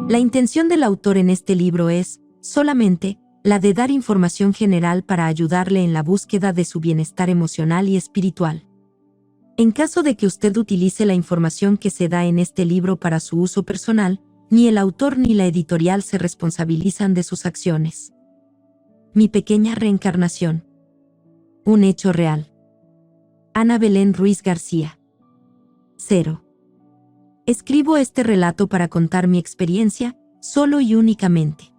La intención del autor en este libro es, solamente, la de dar información general para ayudarle en la búsqueda de su bienestar emocional y espiritual. En caso de que usted utilice la información que se da en este libro para su uso personal, ni el autor ni la editorial se responsabilizan de sus acciones. Mi pequeña reencarnación. Un hecho real. Ana Belén Ruiz García. 0. Escribo este relato para contar mi experiencia, solo y únicamente.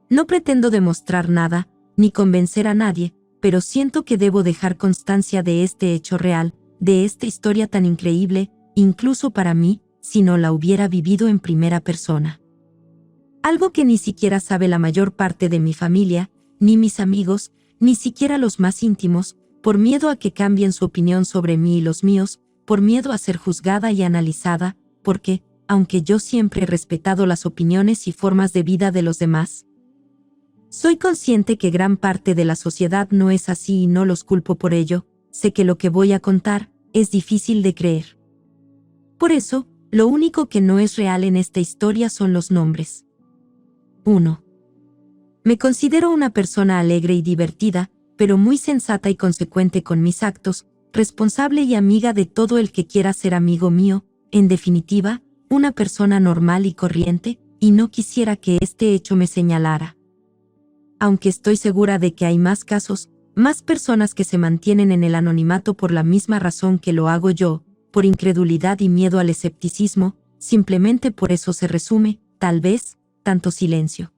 No pretendo demostrar nada, ni convencer a nadie, pero siento que debo dejar constancia de este hecho real, de esta historia tan increíble, incluso para mí, si no la hubiera vivido en primera persona. Algo que ni siquiera sabe la mayor parte de mi familia, ni mis amigos, ni siquiera los más íntimos, por miedo a que cambien su opinión sobre mí y los míos, por miedo a ser juzgada y analizada, porque, aunque yo siempre he respetado las opiniones y formas de vida de los demás, soy consciente que gran parte de la sociedad no es así y no los culpo por ello. Sé que lo que voy a contar es difícil de creer. Por eso, lo único que no es real en esta historia son los nombres. 1. Me considero una persona alegre y divertida, pero muy sensata y consecuente con mis actos, responsable y amiga de todo el que quiera ser amigo mío, en definitiva, una persona normal y corriente, y no quisiera que este hecho me señalara. Aunque estoy segura de que hay más casos, más personas que se mantienen en el anonimato por la misma razón que lo hago yo, por incredulidad y miedo al escepticismo, simplemente por eso se resume, tal vez, tanto silencio.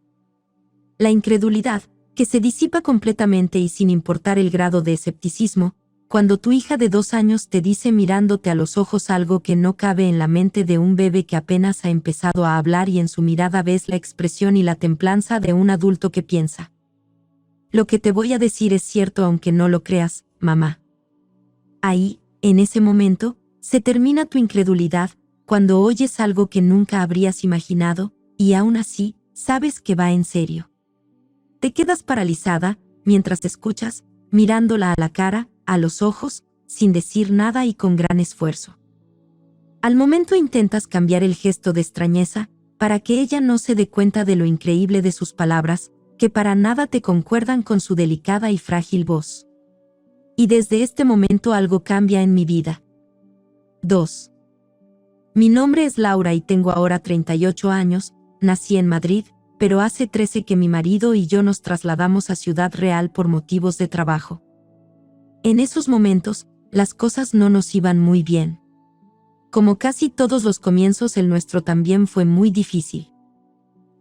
La incredulidad, que se disipa completamente y sin importar el grado de escepticismo, cuando tu hija de 2 años te dice mirándote a los ojos algo que no cabe en la mente de un bebé que apenas ha empezado a hablar y en su mirada ves la expresión y la templanza de un adulto que piensa: lo que te voy a decir es cierto aunque no lo creas, mamá. Ahí, en ese momento, se termina tu incredulidad, cuando oyes algo que nunca habrías imaginado, y aún así, sabes que va en serio. Te quedas paralizada, mientras te escuchas, mirándola a la cara, a los ojos, sin decir nada y con gran esfuerzo. Al momento intentas cambiar el gesto de extrañeza, para que ella no se dé cuenta de lo increíble de sus palabras, que para nada te concuerdan con su delicada y frágil voz. Y desde este momento algo cambia en mi vida. 2. Mi nombre es Laura y tengo ahora 38 años, nací en Madrid, pero hace 13 que mi marido y yo nos trasladamos a Ciudad Real por motivos de trabajo. En esos momentos, las cosas no nos iban muy bien. Como casi todos los comienzos, el nuestro también fue muy difícil.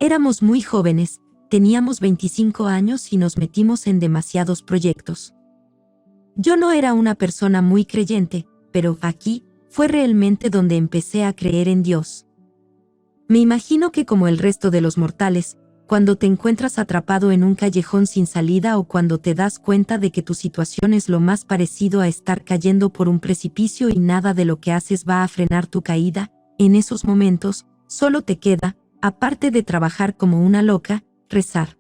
Éramos muy jóvenes, teníamos 25 años y nos metimos en demasiados proyectos. Yo no era una persona muy creyente, pero aquí fue realmente donde empecé a creer en Dios. Me imagino que como el resto de los mortales, cuando te encuentras atrapado en un callejón sin salida o cuando te das cuenta de que tu situación es lo más parecido a estar cayendo por un precipicio y nada de lo que haces va a frenar tu caída, en esos momentos, solo te queda, aparte de trabajar como una loca, rezar.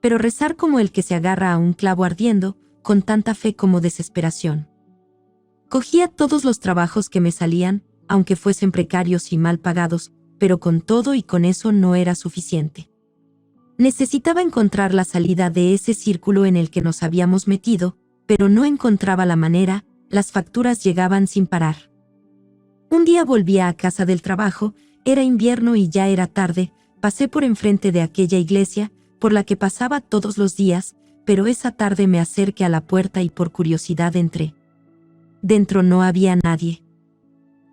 Pero rezar como el que se agarra a un clavo ardiendo, con tanta fe como desesperación. Cogía todos los trabajos que me salían, aunque fuesen precarios y mal pagados, pero con todo y con eso no era suficiente. Necesitaba encontrar la salida de ese círculo en el que nos habíamos metido, pero no encontraba la manera, las facturas llegaban sin parar. Un día volvía a casa del trabajo, era invierno y ya era tarde, pasé por enfrente de aquella iglesia, por la que pasaba todos los días, pero esa tarde me acerqué a la puerta y por curiosidad entré. Dentro no había nadie.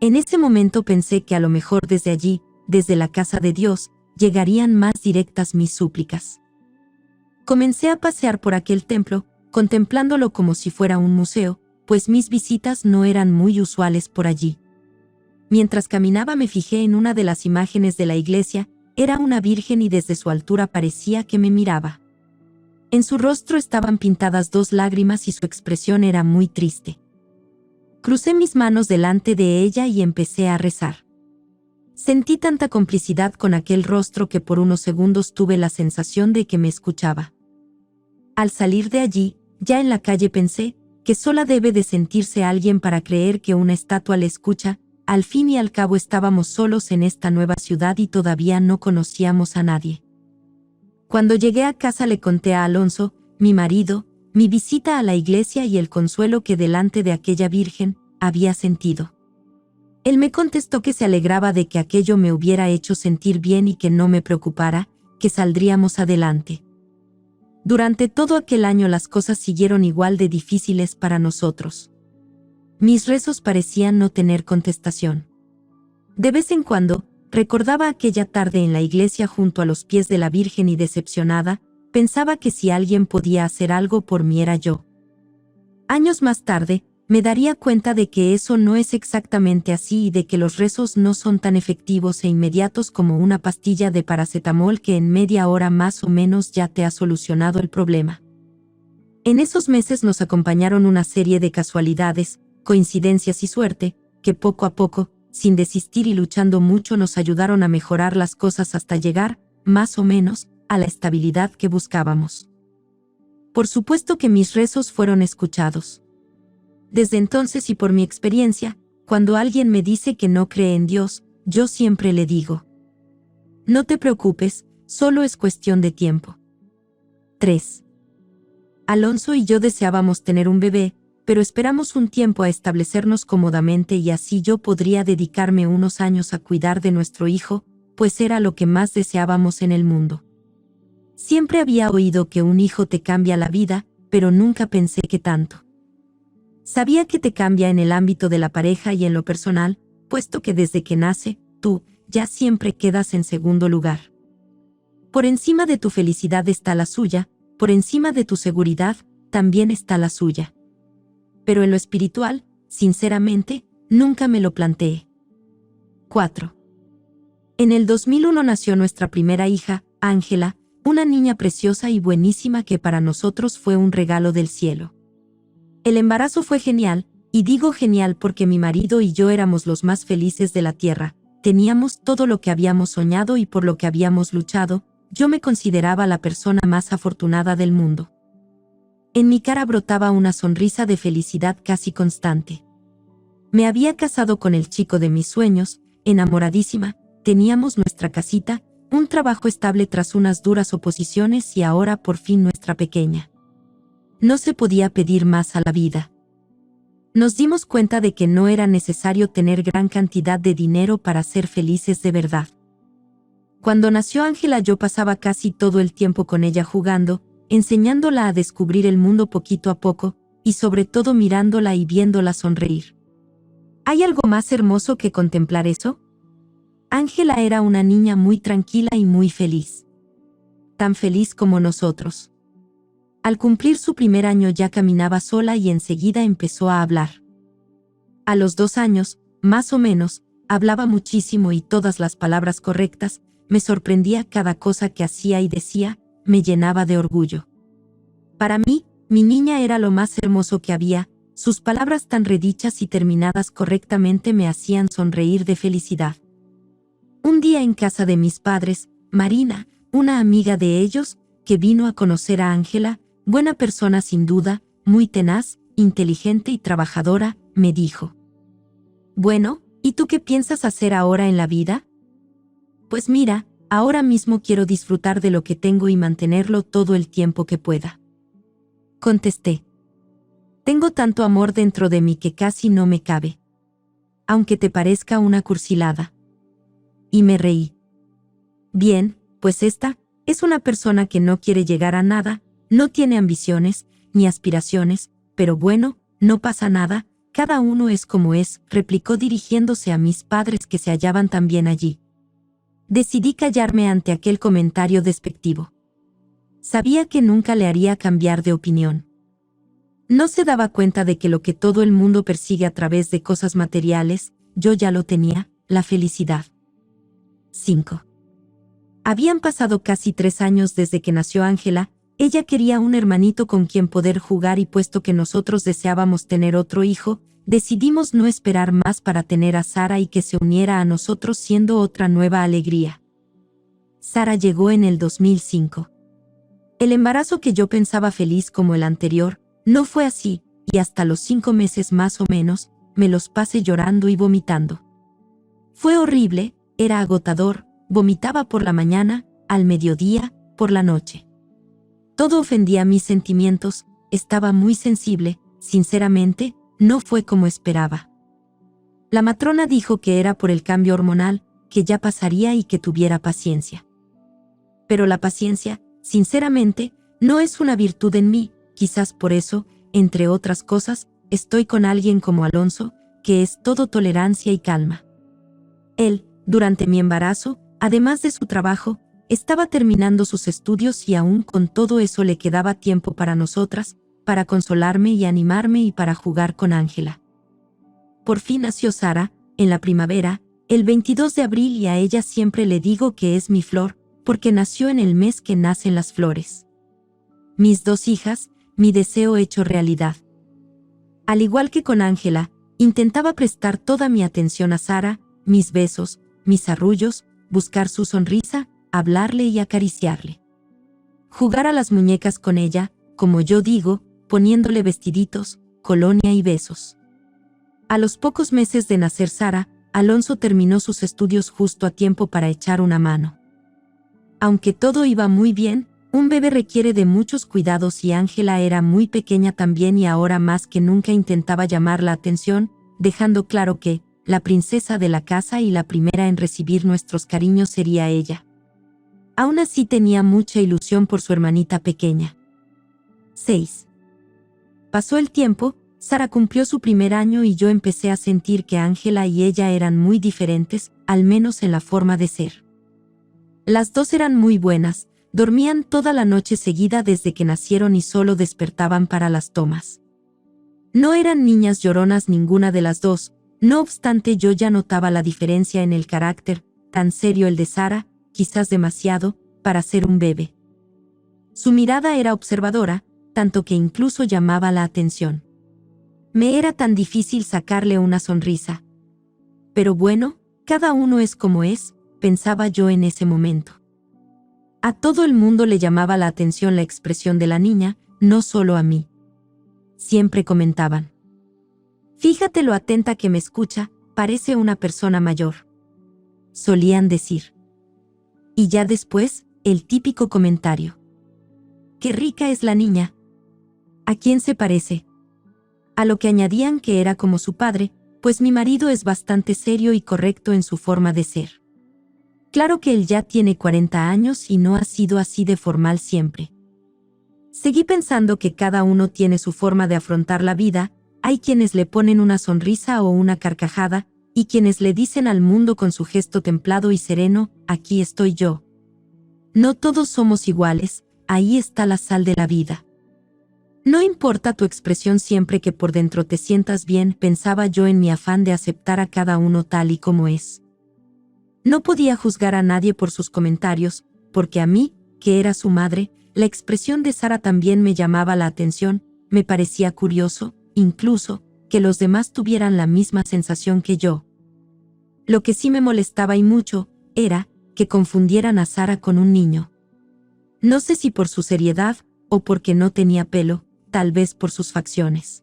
En ese momento pensé que a lo mejor desde allí, desde la casa de Dios, llegarían más directas mis súplicas. Comencé a pasear por aquel templo, contemplándolo como si fuera un museo, pues mis visitas no eran muy usuales por allí. Mientras caminaba me fijé en una de las imágenes de la iglesia, era una virgen y desde su altura parecía que me miraba. En su rostro estaban pintadas 2 lágrimas y su expresión era muy triste. Crucé mis manos delante de ella y empecé a rezar. Sentí tanta complicidad con aquel rostro que por unos segundos tuve la sensación de que me escuchaba. Al salir de allí, ya en la calle pensé que sola debe de sentirse alguien para creer que una estatua le escucha, al fin y al cabo estábamos solos en esta nueva ciudad y todavía no conocíamos a nadie. Cuando llegué a casa le conté a Alonso, mi marido, mi visita a la iglesia y el consuelo que delante de aquella Virgen había sentido. Él me contestó que se alegraba de que aquello me hubiera hecho sentir bien y que no me preocupara, que saldríamos adelante. Durante todo aquel año las cosas siguieron igual de difíciles para nosotros. Mis rezos parecían no tener contestación. De vez en cuando, recordaba aquella tarde en la iglesia junto a los pies de la Virgen y decepcionada, pensaba que si alguien podía hacer algo por mí era yo. Años más tarde, me daría cuenta de que eso no es exactamente así y de que los rezos no son tan efectivos e inmediatos como una pastilla de paracetamol que en media hora más o menos ya te ha solucionado el problema. En esos meses nos acompañaron una serie de casualidades, coincidencias y suerte, que poco a poco, sin desistir y luchando mucho nos ayudaron a mejorar las cosas hasta llegar, más o menos, a la estabilidad que buscábamos. Por supuesto que mis rezos fueron escuchados. Desde entonces y por mi experiencia, cuando alguien me dice que no cree en Dios, yo siempre le digo: no te preocupes, solo es cuestión de tiempo. 3. Alonso y yo deseábamos tener un bebé, pero esperamos un tiempo a establecernos cómodamente y así yo podría dedicarme unos años a cuidar de nuestro hijo, pues era lo que más deseábamos en el mundo. Siempre había oído que un hijo te cambia la vida, pero nunca pensé que tanto. Sabía que te cambia en el ámbito de la pareja y en lo personal, puesto que desde que nace, tú, ya siempre quedas en segundo lugar. Por encima de tu felicidad está la suya, por encima de tu seguridad, también está la suya. Pero en lo espiritual, sinceramente, nunca me lo planteé. 4. En el 2001 nació nuestra primera hija, Ángela, una niña preciosa y buenísima que para nosotros fue un regalo del cielo. El embarazo fue genial, y digo genial porque mi marido y yo éramos los más felices de la tierra, teníamos todo lo que habíamos soñado y por lo que habíamos luchado, yo me consideraba la persona más afortunada del mundo. En mi cara brotaba una sonrisa de felicidad casi constante. Me había casado con el chico de mis sueños, enamoradísima, teníamos nuestra casita, un trabajo estable tras unas duras oposiciones y ahora por fin nuestra pequeña. No se podía pedir más a la vida. Nos dimos cuenta de que no era necesario tener gran cantidad de dinero para ser felices de verdad. Cuando nació Ángela yo pasaba casi todo el tiempo con ella jugando, enseñándola a descubrir el mundo poquito a poco, y sobre todo mirándola y viéndola sonreír. ¿Hay algo más hermoso que contemplar eso? Ángela era una niña muy tranquila y muy feliz. Tan feliz como nosotros. Al cumplir su primer año ya caminaba sola y enseguida empezó a hablar. A los 2 años, más o menos, hablaba muchísimo y todas las palabras correctas, me sorprendía cada cosa que hacía y decía, me llenaba de orgullo. Para mí, mi niña era lo más hermoso que había, sus palabras tan redichas y terminadas correctamente me hacían sonreír de felicidad. Un día en casa de mis padres, Marina, una amiga de ellos, que vino a conocer a Ángela, buena persona sin duda, muy tenaz, inteligente y trabajadora, me dijo: bueno, ¿y tú qué piensas hacer ahora en la vida? Pues mira, ahora mismo quiero disfrutar de lo que tengo y mantenerlo todo el tiempo que pueda. Contesté. Tengo tanto amor dentro de mí que casi no me cabe. Aunque te parezca una cursilada. Y me reí. Bien, pues esta es una persona que no quiere llegar a nada, no tiene ambiciones, ni aspiraciones, pero bueno, no pasa nada, cada uno es como es, replicó dirigiéndose a mis padres que se hallaban también allí. Decidí callarme ante aquel comentario despectivo. Sabía que nunca le haría cambiar de opinión. No se daba cuenta de que lo que todo el mundo persigue a través de cosas materiales, yo ya lo tenía, la felicidad. 5. Habían pasado casi 3 años desde que nació Ángela. Ella quería un hermanito con quien poder jugar y puesto que nosotros deseábamos tener otro hijo, decidimos no esperar más para tener a Sara y que se uniera a nosotros siendo otra nueva alegría. Sara llegó en el 2005. El embarazo que yo pensaba feliz como el anterior, no fue así, y hasta los 5 meses más o menos, me los pasé llorando y vomitando. Fue horrible, era agotador, vomitaba por la mañana, al mediodía, por la noche. Todo ofendía mis sentimientos, estaba muy sensible, sinceramente, no fue como esperaba. La matrona dijo que era por el cambio hormonal, que ya pasaría y que tuviera paciencia. Pero la paciencia, sinceramente, no es una virtud en mí, quizás por eso, entre otras cosas, estoy con alguien como Alonso, que es todo tolerancia y calma. Él, durante mi embarazo, además de su trabajo, estaba terminando sus estudios y aún con todo eso le quedaba tiempo para nosotras, para consolarme y animarme y para jugar con Ángela. Por fin nació Sara, en la primavera, el 22 de abril y a ella siempre le digo que es mi flor, porque nació en el mes que nacen las flores. Mis dos hijas, mi deseo hecho realidad. Al igual que con Ángela, intentaba prestar toda mi atención a Sara, mis besos, mis arrullos, buscar su sonrisa, hablarle y acariciarle. Jugar a las muñecas con ella, como yo digo, poniéndole vestiditos, colonia y besos. A los pocos meses de nacer Sara, Alonso terminó sus estudios justo a tiempo para echar una mano. Aunque todo iba muy bien, un bebé requiere de muchos cuidados y Ángela era muy pequeña también y ahora más que nunca intentaba llamar la atención, dejando claro que, la princesa de la casa y la primera en recibir nuestros cariños sería ella. Aún así tenía mucha ilusión por su hermanita pequeña. 6. Pasó el tiempo, Sara cumplió su primer año y yo empecé a sentir que Ángela y ella eran muy diferentes, al menos en la forma de ser. Las dos eran muy buenas, dormían toda la noche seguida desde que nacieron y solo despertaban para las tomas. No eran niñas lloronas ninguna de las dos, no obstante yo ya notaba la diferencia en el carácter, tan serio el de Sara, quizás demasiado, para ser un bebé. Su mirada era observadora, tanto que incluso llamaba la atención. Me era tan difícil sacarle una sonrisa. Pero bueno, cada uno es como es, pensaba yo en ese momento. A todo el mundo le llamaba la atención la expresión de la niña, no solo a mí. Siempre comentaban: fíjate lo atenta que me escucha, parece una persona mayor. Solían decir. Y ya después, el típico comentario: qué rica es la niña. ¿A quién se parece? A lo que añadían que era como su padre, pues mi marido es bastante serio y correcto en su forma de ser. Claro que él ya tiene 40 años y no ha sido así de formal siempre. Seguí pensando que cada uno tiene su forma de afrontar la vida, hay quienes le ponen una sonrisa o una carcajada, y quienes le dicen al mundo con su gesto templado y sereno: aquí estoy yo. No todos somos iguales, ahí está la sal de la vida. No importa tu expresión siempre que por dentro te sientas bien, pensaba yo en mi afán de aceptar a cada uno tal y como es. No podía juzgar a nadie por sus comentarios, porque a mí, que era su madre, la expresión de Sara también me llamaba la atención, me parecía curioso, incluso, que los demás tuvieran la misma sensación que yo. Lo que sí me molestaba y mucho, era, que confundieran a Sara con un niño. No sé si por su seriedad, o porque no tenía pelo, tal vez por sus facciones.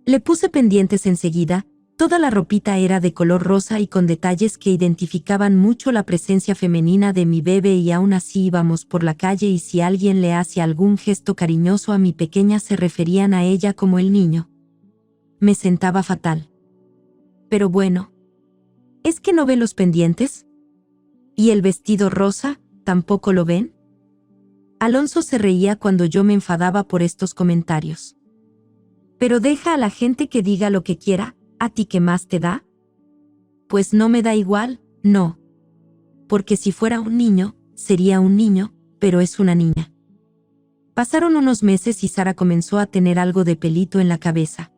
Le puse pendientes enseguida, toda la ropita era de color rosa y con detalles que identificaban mucho la presencia femenina de mi bebé y aún así íbamos por la calle y si alguien le hacía algún gesto cariñoso a mi pequeña se referían a ella como el niño. Me sentaba fatal. Pero bueno. ¿Es que no ven los pendientes? ¿Y el vestido rosa, tampoco lo ven? Alonso se reía cuando yo me enfadaba por estos comentarios. Pero deja a la gente que diga lo que quiera, ¿a ti qué más te da? Pues no me da igual, no. Porque si fuera un niño, sería un niño, pero es una niña. Pasaron unos meses y Sara comenzó a tener algo de pelito en la cabeza.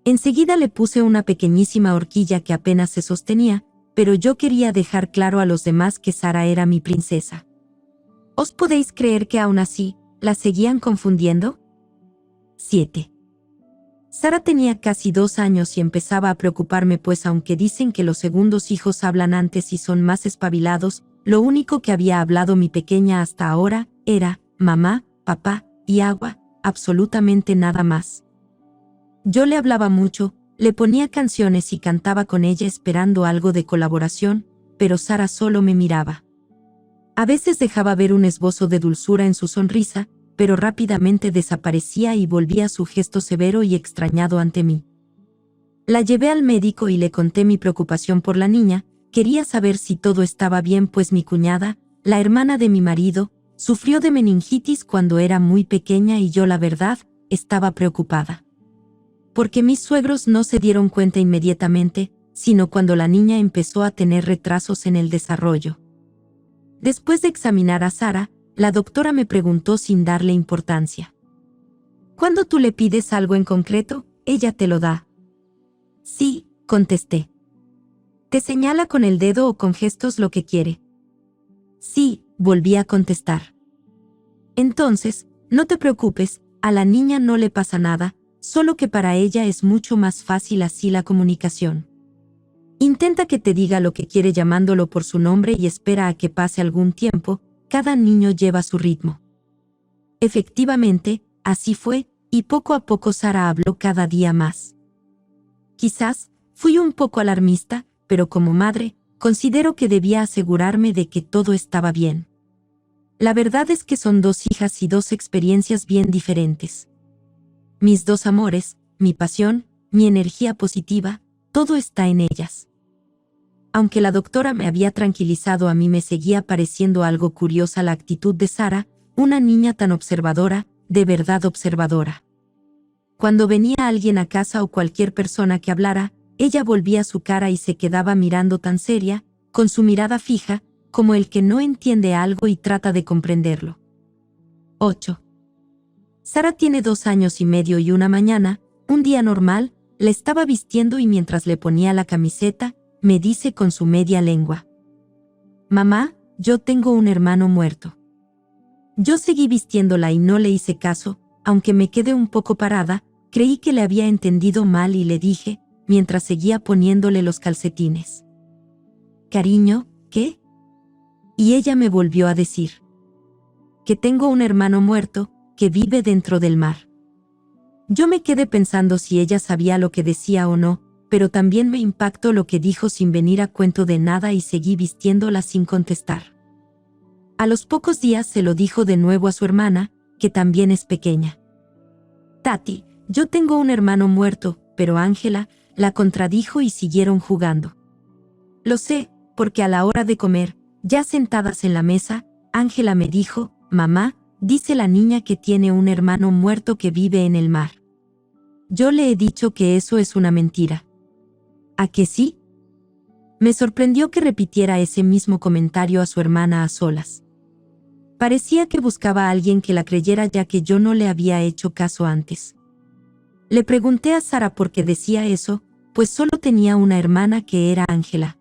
Enseguida le puse una pequeñísima horquilla que apenas se sostenía, pero yo quería dejar claro a los demás que Sara era mi princesa. ¿Os podéis creer que aún así, la seguían confundiendo? 7. Sara tenía casi 2 años y empezaba a preocuparme pues aunque dicen que los segundos hijos hablan antes y son más espabilados, lo único que había hablado mi pequeña hasta ahora, era, mamá, papá, y agua, absolutamente nada más. Yo le hablaba mucho, Le ponía canciones y cantaba con ella esperando algo de colaboración, pero Sara solo me miraba. A veces dejaba ver un esbozo de dulzura en su sonrisa, pero rápidamente desaparecía y volvía su gesto severo y extrañado ante mí. La llevé al médico y le conté mi preocupación por la niña. Quería saber si todo estaba bien, pues mi cuñada, la hermana de mi marido, sufrió de meningitis cuando era muy pequeña y yo, la verdad, estaba preocupada. Porque mis suegros no se dieron cuenta inmediatamente, sino cuando la niña empezó a tener retrasos en el desarrollo. Después de examinar a Sara, la doctora me preguntó sin darle importancia. «¿Cuándo tú le pides algo en concreto, ella te lo da?» «Sí», contesté. «¿Te señala con el dedo o con gestos lo que quiere?» «Sí», volví a contestar. «Entonces, no te preocupes, a la niña no le pasa nada, solo que para ella es mucho más fácil así la comunicación. Intenta que te diga lo que quiere llamándolo por su nombre y espera a que pase algún tiempo, cada niño lleva su ritmo». Efectivamente, así fue, y poco a poco Sara habló cada día más. Quizás, fui un poco alarmista, pero como madre, considero que debía asegurarme de que todo estaba bien. La verdad es que son dos hijas y dos experiencias bien diferentes. Mis dos amores, mi pasión, mi energía positiva, todo está en ellas. Aunque la doctora me había tranquilizado, a mí me seguía pareciendo algo curiosa la actitud de Sara, una niña tan observadora, de verdad observadora. Cuando venía alguien a casa o cualquier persona que hablara, ella volvía su cara y se quedaba mirando tan seria, con su mirada fija, como el que no entiende algo y trata de comprenderlo. 8. Sara tiene 2 años y medio y una mañana, un día normal, la estaba vistiendo y mientras le ponía la camiseta, me dice con su media lengua: «Mamá, yo tengo un hermano muerto». Yo seguí vistiéndola y no le hice caso, aunque me quedé un poco parada, creí que le había entendido mal y le dije, mientras seguía poniéndole los calcetines: «Cariño, ¿qué?». Y ella me volvió a decir: «Que tengo un hermano muerto, que vive dentro del mar». Yo me quedé pensando si ella sabía lo que decía o no, pero también me impactó lo que dijo sin venir a cuento de nada y seguí vistiéndola sin contestar. A los pocos días se lo dijo de nuevo a su hermana, que también es pequeña. «Tati, yo tengo un hermano muerto», pero Ángela la contradijo y siguieron jugando. Lo sé, porque a la hora de comer, ya sentadas en la mesa, Ángela me dijo: «Mamá, dice la niña que tiene un hermano muerto que vive en el mar». Yo le he dicho que eso es una mentira. ¿A que sí? Me sorprendió que repitiera ese mismo comentario a su hermana a solas. Parecía que buscaba a alguien que la creyera, ya que yo no le había hecho caso antes. Le pregunté a Sara por qué decía eso, pues solo tenía una hermana que era Ángela.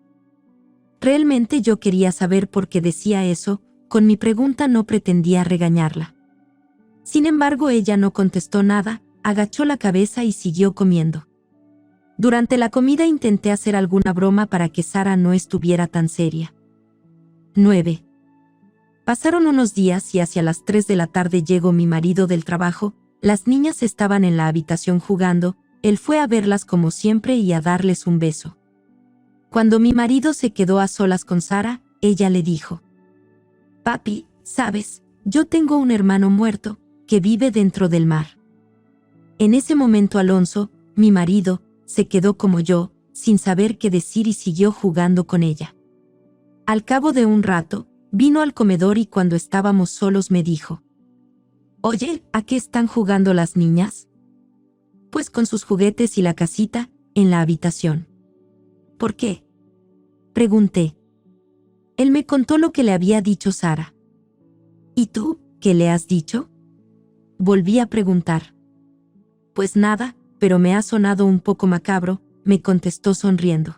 Realmente yo quería saber por qué decía eso, con mi pregunta no pretendía regañarla. Sin embargo, ella no contestó nada, agachó la cabeza y siguió comiendo. Durante la comida intenté hacer alguna broma para que Sara no estuviera tan seria. 9. Pasaron unos días y hacia las 3 de la tarde llegó mi marido del trabajo. Las niñas estaban en la habitación jugando, él fue a verlas como siempre y a darles un beso. Cuando mi marido se quedó a solas con Sara, ella le dijo: «Papi, ¿sabes? Yo tengo un hermano muerto, que vive dentro del mar». En ese momento Alonso, mi marido, se quedó como yo, sin saber qué decir y siguió jugando con ella. Al cabo de un rato, vino al comedor y cuando estábamos solos me dijo: «Oye, ¿a qué están jugando las niñas?». «Pues con sus juguetes y la casita, en la habitación». «¿Por qué?», pregunté. Él me contó lo que le había dicho Sara. «¿Y tú, qué le has dicho?», volví a preguntar. «Pues nada, pero me ha sonado un poco macabro», me contestó sonriendo.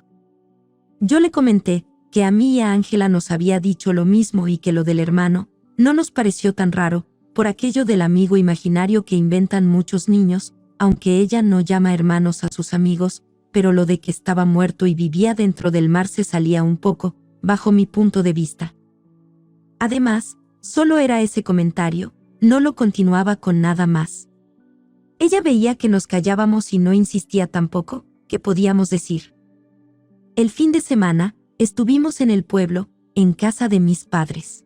Yo le comenté que a mí y a Ángela nos había dicho lo mismo y que lo del hermano no nos pareció tan raro, por aquello del amigo imaginario que inventan muchos niños, aunque ella no llama hermanos a sus amigos, pero lo de que estaba muerto y vivía dentro del mar se salía un poco, bajo mi punto de vista. Además, solo era ese comentario, no lo continuaba con nada más. Ella veía que nos callábamos y no insistía tampoco, ¿qué podíamos decir? El fin de semana, estuvimos en el pueblo, en casa de mis padres.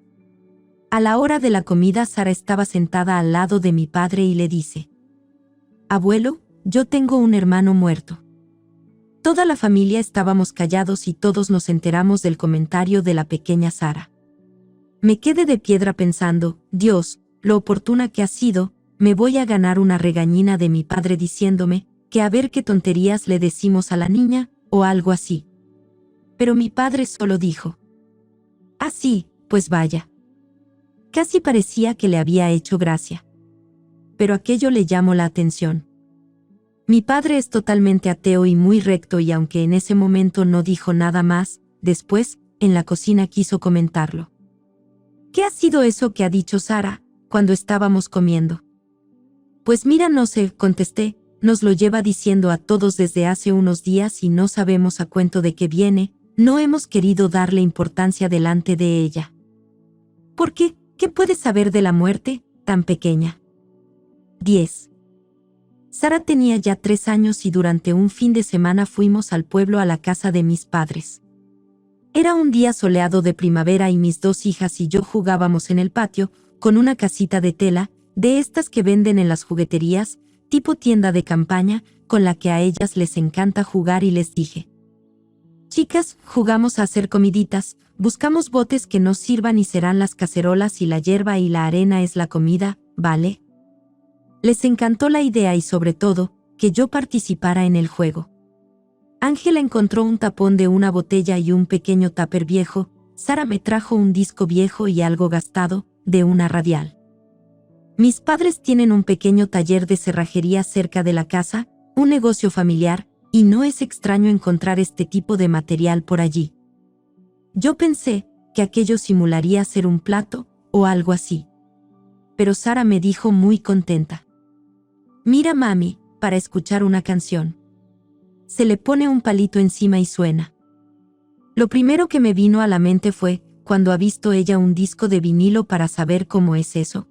A la hora de la comida, Sara estaba sentada al lado de mi padre y le dice: «Abuelo, yo tengo un hermano muerto». Toda la familia estábamos callados y todos nos enteramos del comentario de la pequeña Sara. Me quedé de piedra pensando: Dios, lo oportuna que ha sido, me voy a ganar una regañina de mi padre diciéndome que a ver qué tonterías le decimos a la niña, o algo así. Pero mi padre solo dijo: «Ah, sí, pues vaya». Casi parecía que le había hecho gracia. Pero aquello le llamó la atención. Mi padre es totalmente ateo y muy recto, y aunque en ese momento no dijo nada más, después, en la cocina quiso comentarlo. «¿Qué ha sido eso que ha dicho Sara?», cuando estábamos comiendo. «Pues mira, no sé», contesté, «nos lo lleva diciendo a todos desde hace unos días y no sabemos a cuento de qué viene, no hemos querido darle importancia delante de ella». «¿Por qué? ¿Qué puedes saber de la muerte, tan pequeña?». 10. Sara tenía ya 3 años y durante un fin de semana fuimos al pueblo a la casa de mis padres. Era un día soleado de primavera y mis 2 hijas y yo jugábamos en el patio, con una casita de tela, de estas que venden en las jugueterías, tipo tienda de campaña, con la que a ellas les encanta jugar, y les dije: «Chicas, jugamos a hacer comiditas, buscamos botes que nos sirvan y serán las cacerolas y la hierba y la arena es la comida, ¿vale?». Les encantó la idea y sobre todo, que yo participara en el juego. Ángela encontró un tapón de una botella y un pequeño tupper viejo, Sara me trajo un disco viejo y algo gastado, de una radial. Mis padres tienen un pequeño taller de cerrajería cerca de la casa, un negocio familiar, y no es extraño encontrar este tipo de material por allí. Yo pensé que aquello simularía ser un plato, o algo así. Pero Sara me dijo muy contenta: «Mira, mami, para escuchar una canción. Se le pone un palito encima y suena». Lo primero que me vino a la mente fue, ¿cuándo ha visto ella un disco de vinilo para saber cómo es eso?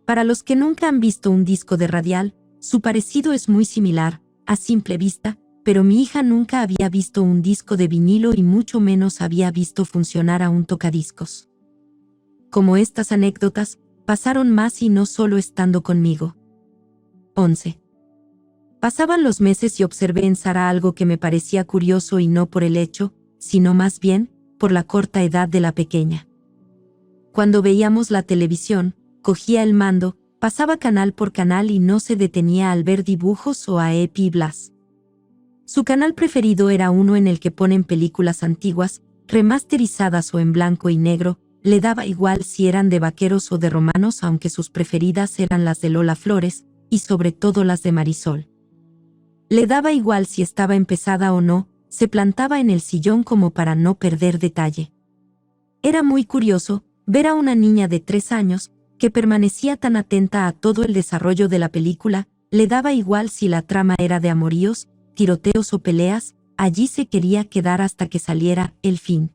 Para los que nunca han visto un disco de radial, su parecido es muy similar, a simple vista, pero mi hija nunca había visto un disco de vinilo y mucho menos había visto funcionar a un tocadiscos. Como estas anécdotas, pasaron más y no solo estando conmigo. 11. Pasaban los meses y observé en Sara algo que me parecía curioso, y no por el hecho, sino más bien, por la corta edad de la pequeña. Cuando veíamos la televisión, cogía el mando, pasaba canal por canal y no se detenía al ver dibujos o a Epi Blas. Su canal preferido era uno en el que ponen películas antiguas, remasterizadas o en blanco y negro, le daba igual si eran de vaqueros o de romanos, aunque sus preferidas eran las de Lola Flores, y sobre todo las de Marisol. Le daba igual si estaba empezada o no, se plantaba en el sillón como para no perder detalle. Era muy curioso ver a una niña de 3 años, que permanecía tan atenta a todo el desarrollo de la película, le daba igual si la trama era de amoríos, tiroteos o peleas, allí se quería quedar hasta que saliera el fin.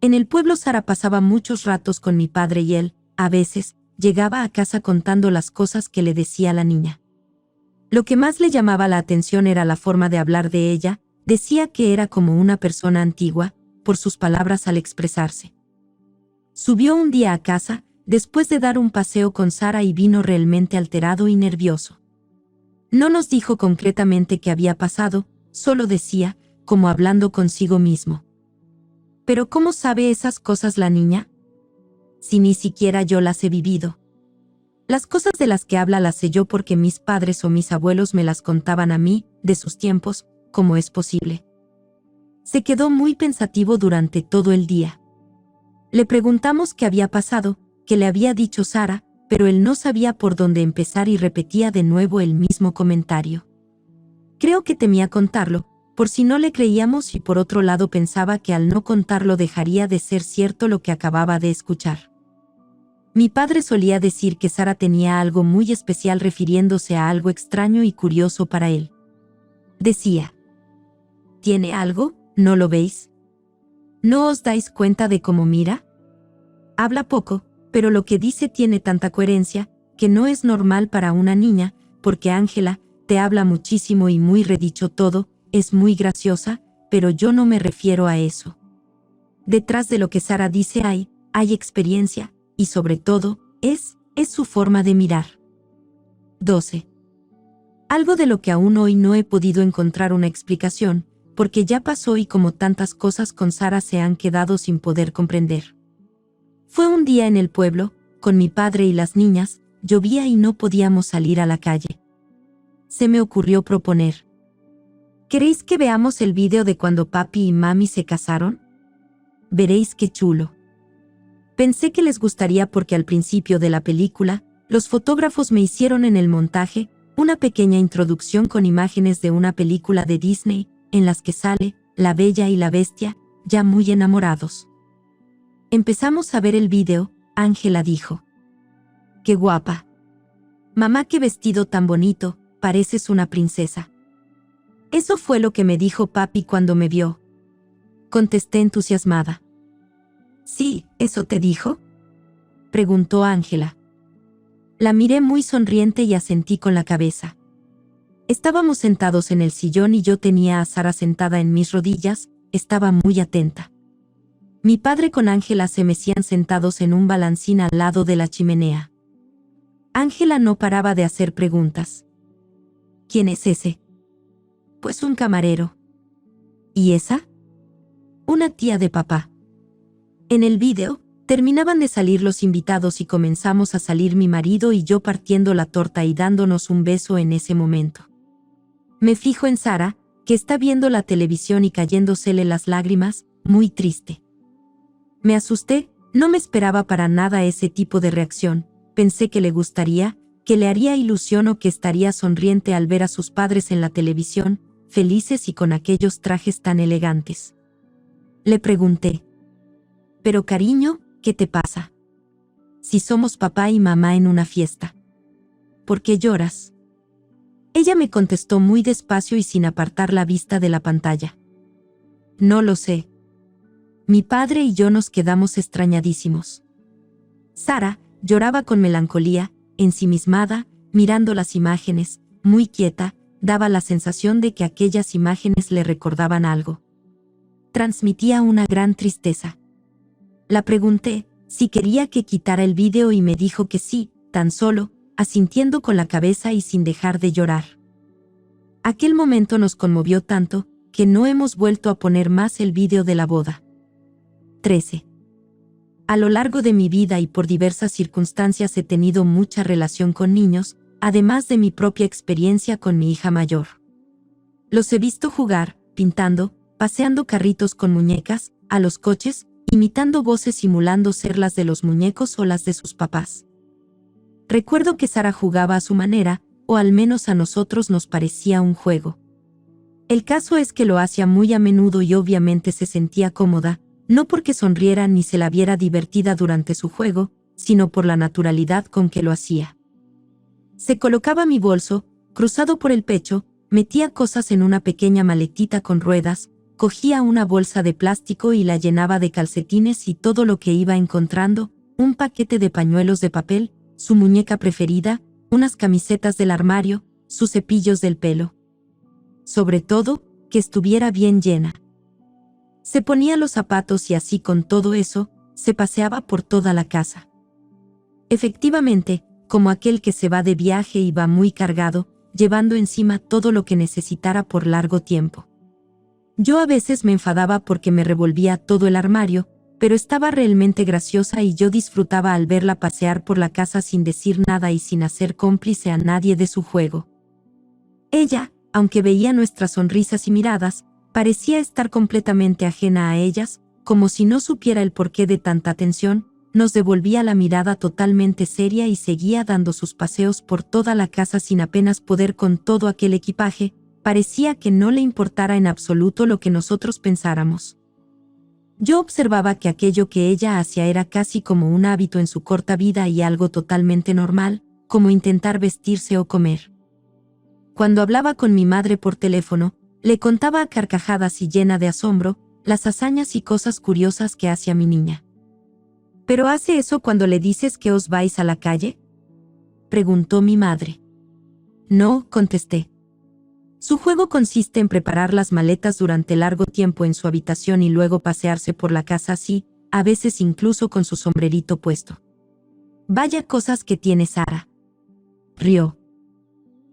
En el pueblo Sara pasaba muchos ratos con mi padre y él, a veces, llegaba a casa contando las cosas que le decía la niña. Lo que más le llamaba la atención era la forma de hablar de ella, decía que era como una persona antigua, por sus palabras al expresarse. Subió un día a casa, después de dar un paseo con Sara, y vino realmente alterado y nervioso. No nos dijo concretamente qué había pasado, solo decía, como hablando consigo mismo: «¿Pero cómo sabe esas cosas la niña? Si ni siquiera yo las he vivido. Las cosas de las que habla las sé yo porque mis padres o mis abuelos me las contaban a mí, de sus tiempos, ¿cómo es posible?». Se quedó muy pensativo durante todo el día. Le preguntamos qué había pasado, qué le había dicho Sara, pero él no sabía por dónde empezar y repetía de nuevo el mismo comentario. Creo que temía contarlo, por si no le creíamos, y por otro lado pensaba que al no contarlo dejaría de ser cierto lo que acababa de escuchar. Mi padre solía decir que Sara tenía algo muy especial, refiriéndose a algo extraño y curioso para él. Decía: «¿Tiene algo? ¿No lo veis? ¿No os dais cuenta de cómo mira? Habla poco, pero lo que dice tiene tanta coherencia, que no es normal para una niña, porque Ángela, te habla muchísimo y muy redicho todo, es muy graciosa, pero yo no me refiero a eso. Detrás de lo que Sara dice hay experiencia, y sobre todo, es su forma de mirar. 12. Algo de lo que aún hoy no he podido encontrar una explicación, porque ya pasó y como tantas cosas con Sara se han quedado sin poder comprender. Fue un día en el pueblo, con mi padre y las niñas, llovía y no podíamos salir a la calle. Se me ocurrió proponer: ¿queréis que veamos el vídeo de cuando papi y mami se casaron? Veréis qué chulo. Pensé que les gustaría porque al principio de la película, los fotógrafos me hicieron en el montaje una pequeña introducción con imágenes de una película de Disney, en las que sale La Bella y la Bestia, ya muy enamorados. Empezamos a ver el vídeo. Ángela dijo: ¡qué guapa! Mamá, qué vestido tan bonito, pareces una princesa. Eso fue lo que me dijo papi cuando me vio. Contesté entusiasmada. Sí, ¿eso te dijo?, preguntó Ángela. La miré muy sonriente y asentí con la cabeza. Estábamos sentados en el sillón y yo tenía a Sara sentada en mis rodillas, estaba muy atenta. Mi padre con Ángela se mecían sentados en un balancín al lado de la chimenea. Ángela no paraba de hacer preguntas. ¿Quién es ese? Pues un camarero. ¿Y esa? Una tía de papá. En el vídeo, terminaban de salir los invitados y comenzamos a salir mi marido y yo partiendo la torta y dándonos un beso en ese momento. Me fijo en Sara, que está viendo la televisión y cayéndosele las lágrimas, muy triste. Me asusté, no me esperaba para nada ese tipo de reacción, pensé que le gustaría, que le haría ilusión o que estaría sonriente al ver a sus padres en la televisión, felices y con aquellos trajes tan elegantes. Le pregunté: pero cariño, ¿qué te pasa? Si somos papá y mamá en una fiesta. ¿Por qué lloras? Ella me contestó muy despacio y sin apartar la vista de la pantalla. No lo sé. Mi padre y yo nos quedamos extrañadísimos. Sara lloraba con melancolía, ensimismada, mirando las imágenes, muy quieta, daba la sensación de que aquellas imágenes le recordaban algo. Transmitía una gran tristeza. La pregunté si quería que quitara el vídeo y me dijo que sí, tan solo, asintiendo con la cabeza y sin dejar de llorar. Aquel momento nos conmovió tanto, que no hemos vuelto a poner más el vídeo de la boda. 13. A lo largo de mi vida y por diversas circunstancias he tenido mucha relación con niños, además de mi propia experiencia con mi hija mayor. Los he visto jugar, pintando, paseando carritos con muñecas, a los coches, imitando voces simulando ser las de los muñecos o las de sus papás. Recuerdo que Sara jugaba a su manera, o al menos a nosotros nos parecía un juego. El caso es que lo hacía muy a menudo y obviamente se sentía cómoda, no porque sonriera ni se la viera divertida durante su juego, sino por la naturalidad con que lo hacía. Se colocaba mi bolso, cruzado por el pecho, metía cosas en una pequeña maletita con ruedas, cogía una bolsa de plástico y la llenaba de calcetines y todo lo que iba encontrando, un paquete de pañuelos de papel, su muñeca preferida, unas camisetas del armario, sus cepillos del pelo. Sobre todo, que estuviera bien llena. Se ponía los zapatos y así con todo eso, se paseaba por toda la casa. Efectivamente, como aquel que se va de viaje y va muy cargado, llevando encima todo lo que necesitara por largo tiempo. Yo a veces me enfadaba porque me revolvía todo el armario, pero estaba realmente graciosa y yo disfrutaba al verla pasear por la casa sin decir nada y sin hacer cómplice a nadie de su juego. Ella, aunque veía nuestras sonrisas y miradas, parecía estar completamente ajena a ellas, como si no supiera el porqué de tanta atención, nos devolvía la mirada totalmente seria y seguía dando sus paseos por toda la casa sin apenas poder con todo aquel equipaje. Parecía que no le importara en absoluto lo que nosotros pensáramos. Yo observaba que aquello que ella hacía era casi como un hábito en su corta vida y algo totalmente normal, como intentar vestirse o comer. Cuando hablaba con mi madre por teléfono, le contaba a carcajadas y llena de asombro, las hazañas y cosas curiosas que hacía mi niña. ¿Pero hace eso cuando le dices que os vais a la calle?, preguntó mi madre. No, contesté. Su juego consiste en preparar las maletas durante largo tiempo en su habitación y luego pasearse por la casa así, a veces incluso con su sombrerito puesto. Vaya cosas que tiene Sara. Rió.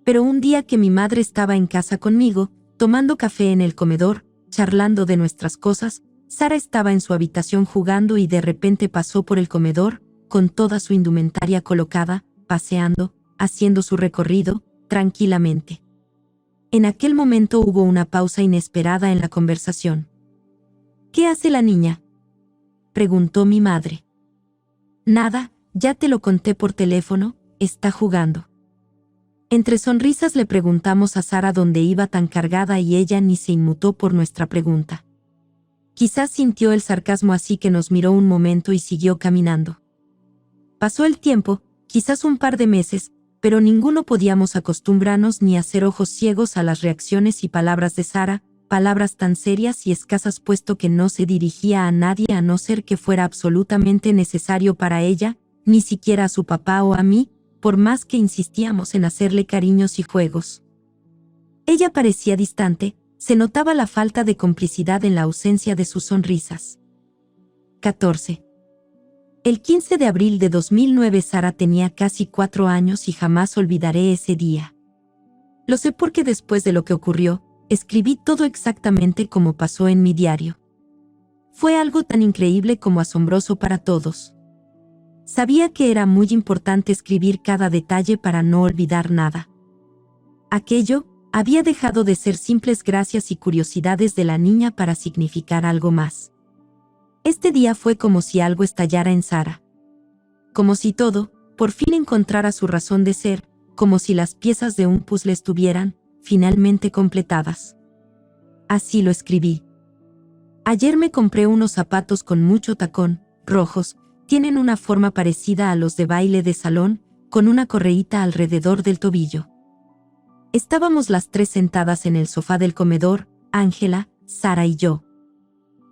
Pero un día que mi madre estaba en casa conmigo, tomando café en el comedor, charlando de nuestras cosas, Sara estaba en su habitación jugando y de repente pasó por el comedor, con toda su indumentaria colocada, paseando, haciendo su recorrido, tranquilamente. En aquel momento hubo una pausa inesperada en la conversación. ¿Qué hace la niña?, preguntó mi madre. Nada, ya te lo conté por teléfono, está jugando. Entre sonrisas le preguntamos a Sara dónde iba tan cargada y ella ni se inmutó por nuestra pregunta. Quizás sintió el sarcasmo así que nos miró un momento y siguió caminando. Pasó el tiempo, quizás un par de meses, pero ninguno podíamos acostumbrarnos ni hacer ojos ciegos a las reacciones y palabras de Sara, palabras tan serias y escasas puesto que no se dirigía a nadie a no ser que fuera absolutamente necesario para ella, ni siquiera a su papá o a mí, por más que insistíamos en hacerle cariños y juegos. Ella parecía distante, se notaba la falta de complicidad en la ausencia de sus sonrisas. 14. El 15 de abril de 2009 Sara tenía casi 4 años y jamás olvidaré ese día. Lo sé porque después de lo que ocurrió, escribí todo exactamente como pasó en mi diario. Fue algo tan increíble como asombroso para todos. Sabía que era muy importante escribir cada detalle para no olvidar nada. Aquello había dejado de ser simples gracias y curiosidades de la niña para significar algo más. Este día fue como si algo estallara en Sara. Como si todo, por fin encontrara su razón de ser, como si las piezas de un puzzle estuvieran, finalmente completadas. Así lo escribí. Ayer me compré unos zapatos con mucho tacón, rojos, tienen una forma parecida a los de baile de salón, con una correíta alrededor del tobillo. Estábamos las tres sentadas en el sofá del comedor, Ángela, Sara y yo.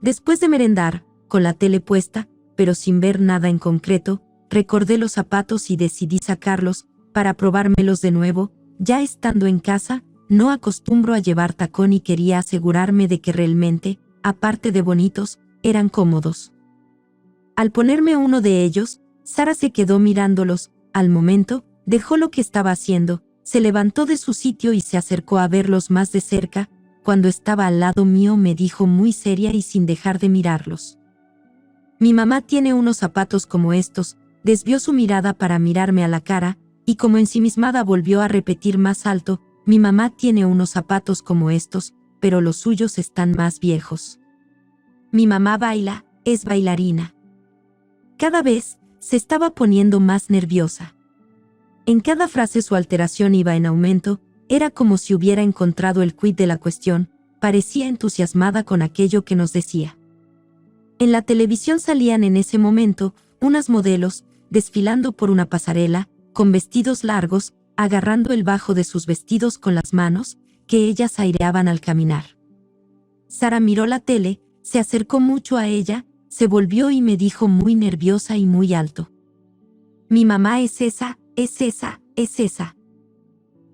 Después de merendar, con la tele puesta, pero sin ver nada en concreto, recordé los zapatos y decidí sacarlos, para probármelos de nuevo. Ya estando en casa, no acostumbro a llevar tacón y quería asegurarme de que realmente, aparte de bonitos, eran cómodos. Al ponerme uno de ellos, Sara se quedó mirándolos. Al momento, dejó lo que estaba haciendo, se levantó de su sitio y se acercó a verlos más de cerca. Cuando estaba al lado mío me dijo muy seria y sin dejar de mirarlos: mi mamá tiene unos zapatos como estos. Desvió su mirada para mirarme a la cara, y como ensimismada volvió a repetir más alto: mi mamá tiene unos zapatos como estos, pero los suyos están más viejos. Mi mamá baila, es bailarina. Cada vez se estaba poniendo más nerviosa. En cada frase su alteración iba en aumento, era como si hubiera encontrado el quid de la cuestión, parecía entusiasmada con aquello que nos decía. En la televisión salían en ese momento unas modelos, desfilando por una pasarela, con vestidos largos, agarrando el bajo de sus vestidos con las manos, que ellas aireaban al caminar. Sara miró la tele, se acercó mucho a ella, se volvió y me dijo muy nerviosa y muy alto: mi mamá es esa, es esa, es esa.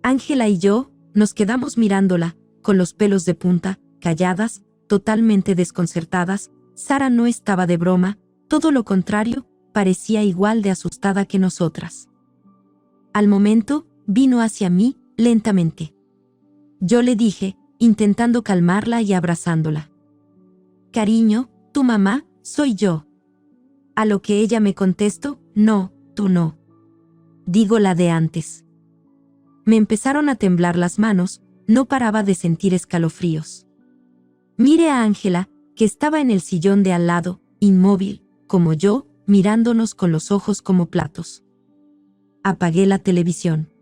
Ángela y yo nos quedamos mirándola, con los pelos de punta, calladas, totalmente desconcertadas. Sara no estaba de broma, todo lo contrario, parecía igual de asustada que nosotras. Al momento, vino hacia mí, lentamente. Yo le dije, intentando calmarla y abrazándola: cariño, tu mamá, soy yo. A lo que ella me contestó: no, tú no. Digo la de antes. Me empezaron a temblar las manos, no paraba de sentir escalofríos. Miré a Ángela, que estaba en el sillón de al lado, inmóvil, como yo, mirándonos con los ojos como platos. Apagué la televisión.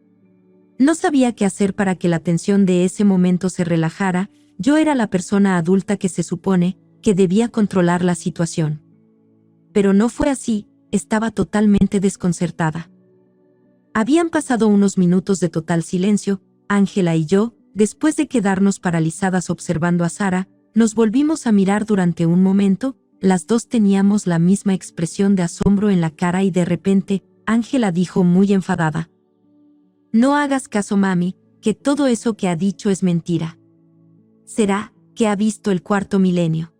No sabía qué hacer para que la tensión de ese momento se relajara. Yo era la persona adulta que se supone que debía controlar la situación. Pero no fue así, estaba totalmente desconcertada. Habían pasado unos minutos de total silencio. Ángela y yo, después de quedarnos paralizadas observando a Sara, nos volvimos a mirar durante un momento. Las dos teníamos la misma expresión de asombro en la cara y de repente, Ángela dijo muy enfadada: no hagas caso, mami, que todo eso que ha dicho es mentira. ¿Será que ha visto el cuarto milenio?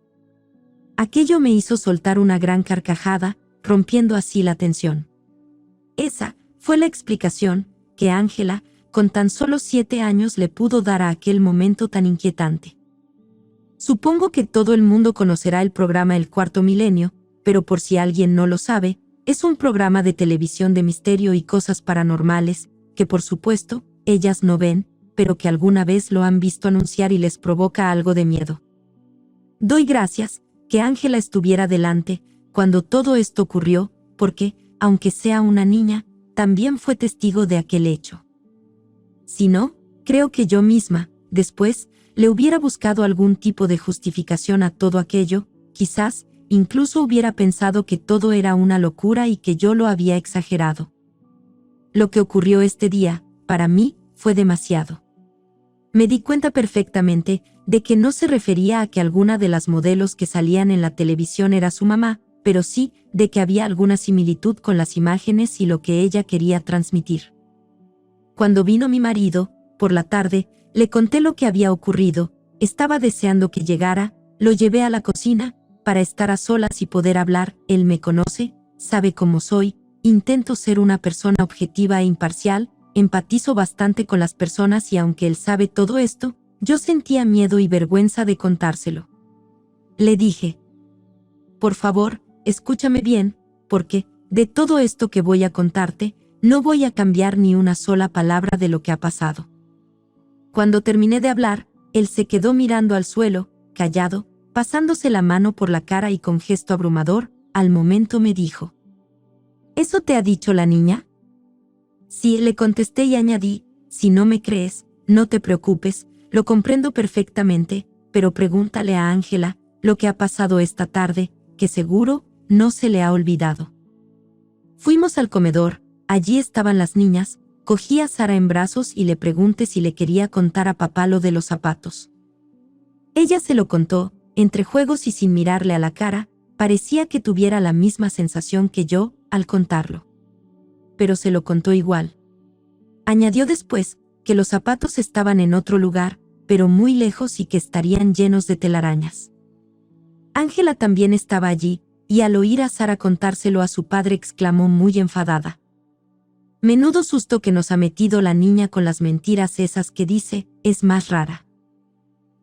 Aquello me hizo soltar una gran carcajada, rompiendo así la tensión. Esa fue la explicación que Ángela, con tan solo 7 años, le pudo dar a aquel momento tan inquietante. Supongo que todo el mundo conocerá el programa El Cuarto Milenio, pero por si alguien no lo sabe, es un programa de televisión de misterio y cosas paranormales, que por supuesto, ellas no ven, pero que alguna vez lo han visto anunciar y les provoca algo de miedo. Doy gracias que Ángela estuviera delante cuando todo esto ocurrió, porque, aunque sea una niña, también fue testigo de aquel hecho. Si no, creo que yo misma, después, le hubiera buscado algún tipo de justificación a todo aquello, quizás, incluso hubiera pensado que todo era una locura y que yo lo había exagerado. Lo que ocurrió este día, para mí, fue demasiado. Me di cuenta perfectamente de que no se refería a que alguna de las modelos que salían en la televisión era su mamá, pero sí de que había alguna similitud con las imágenes y lo que ella quería transmitir. Cuando vino mi marido, por la tarde, le conté lo que había ocurrido, estaba deseando que llegara, lo llevé a la cocina, para estar a solas y poder hablar. Él me conoce, sabe cómo soy, intento ser una persona objetiva e imparcial, empatizo bastante con las personas y aunque él sabe todo esto, yo sentía miedo y vergüenza de contárselo. Le dije: por favor, escúchame bien, porque, de todo esto que voy a contarte, no voy a cambiar ni una sola palabra de lo que ha pasado. Cuando terminé de hablar, él se quedó mirando al suelo, callado, pasándose la mano por la cara y con gesto abrumador, al momento me dijo: ¿eso te ha dicho la niña? Sí, le contesté y añadí: si no me crees, no te preocupes, lo comprendo perfectamente, pero pregúntale a Ángela lo que ha pasado esta tarde, que seguro no se le ha olvidado. Fuimos al comedor, allí estaban las niñas, cogí a Sara en brazos y le pregunté si le quería contar a papá lo de los zapatos. Ella se lo contó, entre juegos y sin mirarle a la cara, parecía que tuviera la misma sensación que yo al contarlo. Pero se lo contó igual. Añadió después que los zapatos estaban en otro lugar, pero muy lejos y que estarían llenos de telarañas. Ángela también estaba allí, y al oír a Sara contárselo a su padre exclamó muy enfadada: menudo susto que nos ha metido la niña con las mentiras esas que dice, es más rara.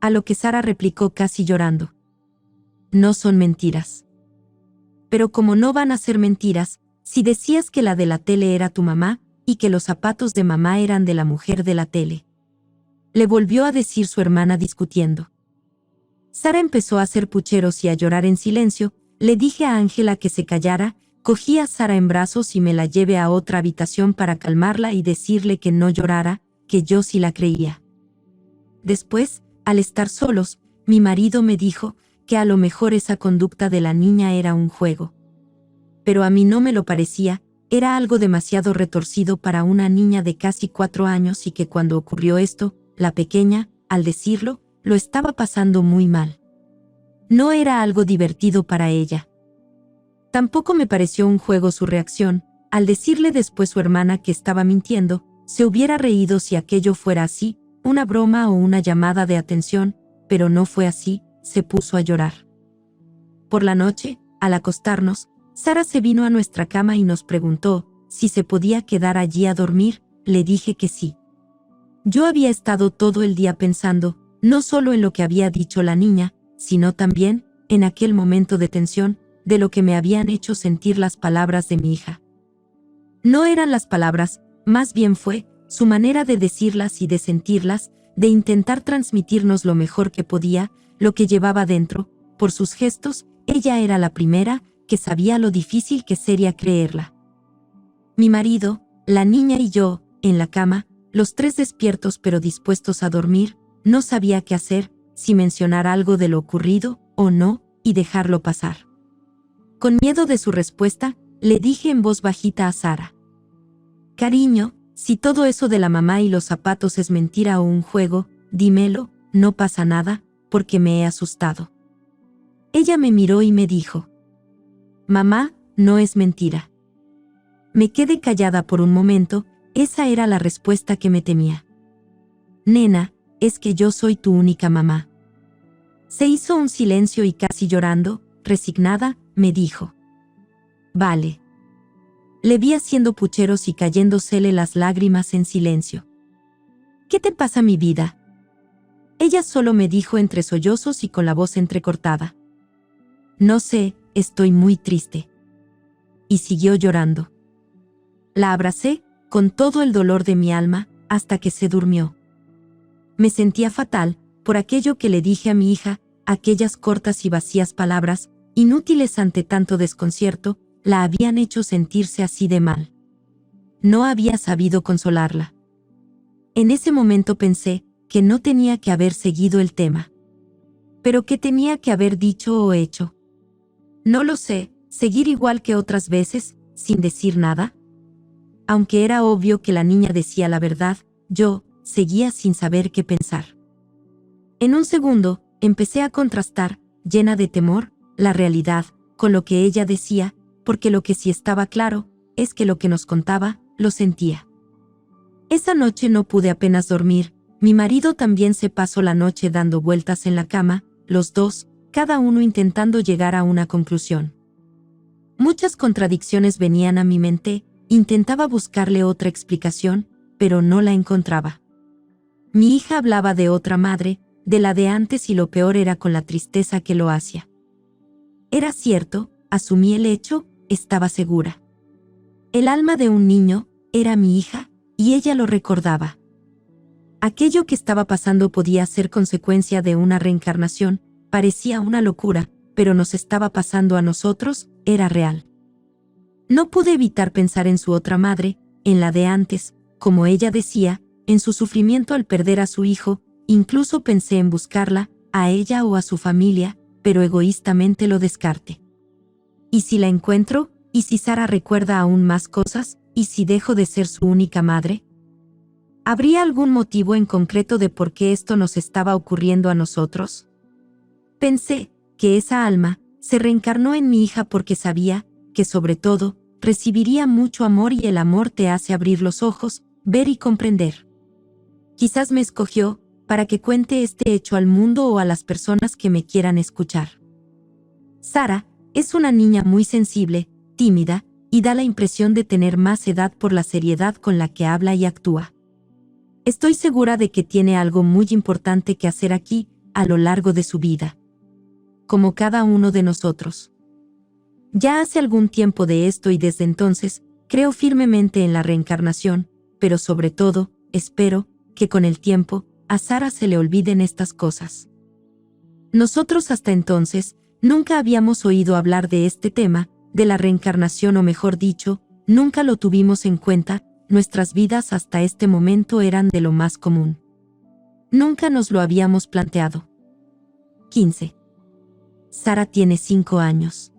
A lo que Sara replicó casi llorando: no son mentiras. Pero como no van a ser mentiras, si decías que la de la tele era tu mamá, y que los zapatos de mamá eran de la mujer de la tele. Le volvió a decir su hermana discutiendo. Sara empezó a hacer pucheros y a llorar en silencio. Le dije a Ángela que se callara, cogí a Sara en brazos y me la llevé a otra habitación para calmarla y decirle que no llorara, que yo sí la creía. Después, al estar solos, mi marido me dijo que a lo mejor esa conducta de la niña era un juego. Pero a mí no me lo parecía, era algo demasiado retorcido para una niña de casi 4 años y que cuando ocurrió esto, la pequeña, al decirlo, lo estaba pasando muy mal. No era algo divertido para ella. Tampoco me pareció un juego su reacción, al decirle después su hermana que estaba mintiendo, se hubiera reído si aquello fuera así, una broma o una llamada de atención, pero no fue así, se puso a llorar. Por la noche, al acostarnos, Sara se vino a nuestra cama y nos preguntó si se podía quedar allí a dormir. Le dije que sí. Yo había estado todo el día pensando, no solo en lo que había dicho la niña, sino también, en aquel momento de tensión, de lo que me habían hecho sentir las palabras de mi hija. No eran las palabras, más bien fue su manera de decirlas y de sentirlas, de intentar transmitirnos lo mejor que podía, lo que llevaba dentro. Por sus gestos, ella era la primera que sabía lo difícil que sería creerla. Mi marido, la niña y yo, en la cama, los tres despiertos pero dispuestos a dormir, no sabía qué hacer, si mencionar algo de lo ocurrido o no, y dejarlo pasar. Con miedo de su respuesta, le dije en voz bajita a Sara: cariño, si todo eso de la mamá y los zapatos es mentira o un juego, dímelo, no pasa nada, porque me he asustado. Ella me miró y me dijo: mamá, no es mentira. Me quedé callada por un momento, esa era la respuesta que me temía. Nena, es que yo soy tu única mamá. Se hizo un silencio y casi llorando, resignada, me dijo. Vale. Le vi haciendo pucheros y cayéndosele las lágrimas en silencio. ¿Qué te pasa, mi vida? Ella solo me dijo entre sollozos y con la voz entrecortada. No sé, estoy muy triste. Y siguió llorando. La abracé, con todo el dolor de mi alma, hasta que se durmió. Me sentía fatal, por aquello que le dije a mi hija, aquellas cortas y vacías palabras, inútiles ante tanto desconcierto, la habían hecho sentirse así de mal. No había sabido consolarla. En ese momento pensé que no tenía que haber seguido el tema. ¿Pero qué tenía que haber dicho o hecho? No lo sé, seguir igual que otras veces, sin decir nada. Aunque era obvio que la niña decía la verdad, yo seguía sin saber qué pensar. En un segundo, empecé a contrastar, llena de temor, la realidad, con lo que ella decía, porque lo que sí estaba claro, es que lo que nos contaba, lo sentía. Esa noche no pude apenas dormir, mi marido también se pasó la noche dando vueltas en la cama, los dos, cada uno intentando llegar a una conclusión. Muchas contradicciones venían a mi mente, intentaba buscarle otra explicación, pero no la encontraba. Mi hija hablaba de otra madre, de la de antes y lo peor era con la tristeza que lo hacía. Era cierto, asumí el hecho, estaba segura. El alma de un niño, era mi hija, y ella lo recordaba. Aquello que estaba pasando podía ser consecuencia de una reencarnación, parecía una locura, pero nos estaba pasando a nosotros, era real. No pude evitar pensar en su otra madre, en la de antes, como ella decía, en su sufrimiento al perder a su hijo, incluso pensé en buscarla, a ella o a su familia, pero egoístamente lo descarté. ¿Y si la encuentro? ¿Y si Sara recuerda aún más cosas? ¿Y si dejo de ser su única madre? ¿Habría algún motivo en concreto de por qué esto nos estaba ocurriendo a nosotros? Pensé que esa alma se reencarnó en mi hija porque sabía que, sobre todo, recibiría mucho amor y el amor te hace abrir los ojos, ver y comprender. Quizás me escogió para que cuente este hecho al mundo o a las personas que me quieran escuchar. Sara es una niña muy sensible, tímida, y da la impresión de tener más edad por la seriedad con la que habla y actúa. Estoy segura de que tiene algo muy importante que hacer aquí, a lo largo de su vida. Como cada uno de nosotros. Ya hace algún tiempo de esto y desde entonces, creo firmemente en la reencarnación, pero sobre todo, espero, que con el tiempo, a Sara se le olviden estas cosas. Nosotros hasta entonces, nunca habíamos oído hablar de este tema, de la reencarnación o mejor dicho, nunca lo tuvimos en cuenta, nuestras vidas hasta este momento eran de lo más común. Nunca nos lo habíamos planteado. 15. Sara tiene 5 años.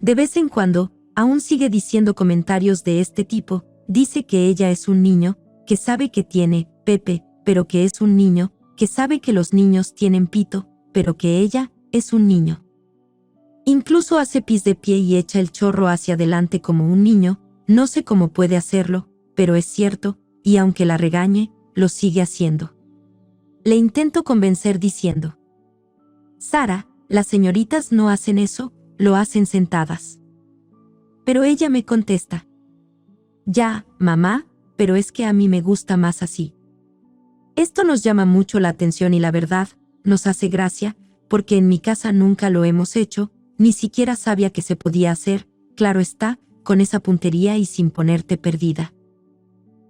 De vez en cuando, aún sigue diciendo comentarios de este tipo, dice que ella es un niño, que sabe que tiene Pepe, pero que es un niño, que sabe que los niños tienen pito, pero que ella es un niño. Incluso hace pis de pie y echa el chorro hacia adelante como un niño, no sé cómo puede hacerlo, pero es cierto, y aunque la regañe, lo sigue haciendo. Le intento convencer diciendo: Sara, las señoritas no hacen eso, lo hacen sentadas. Pero ella me contesta: ya, mamá, pero es que a mí me gusta más así. Esto nos llama mucho la atención y la verdad, nos hace gracia, porque en mi casa nunca lo hemos hecho, ni siquiera sabía que se podía hacer, claro está, con esa puntería y sin ponerte perdida.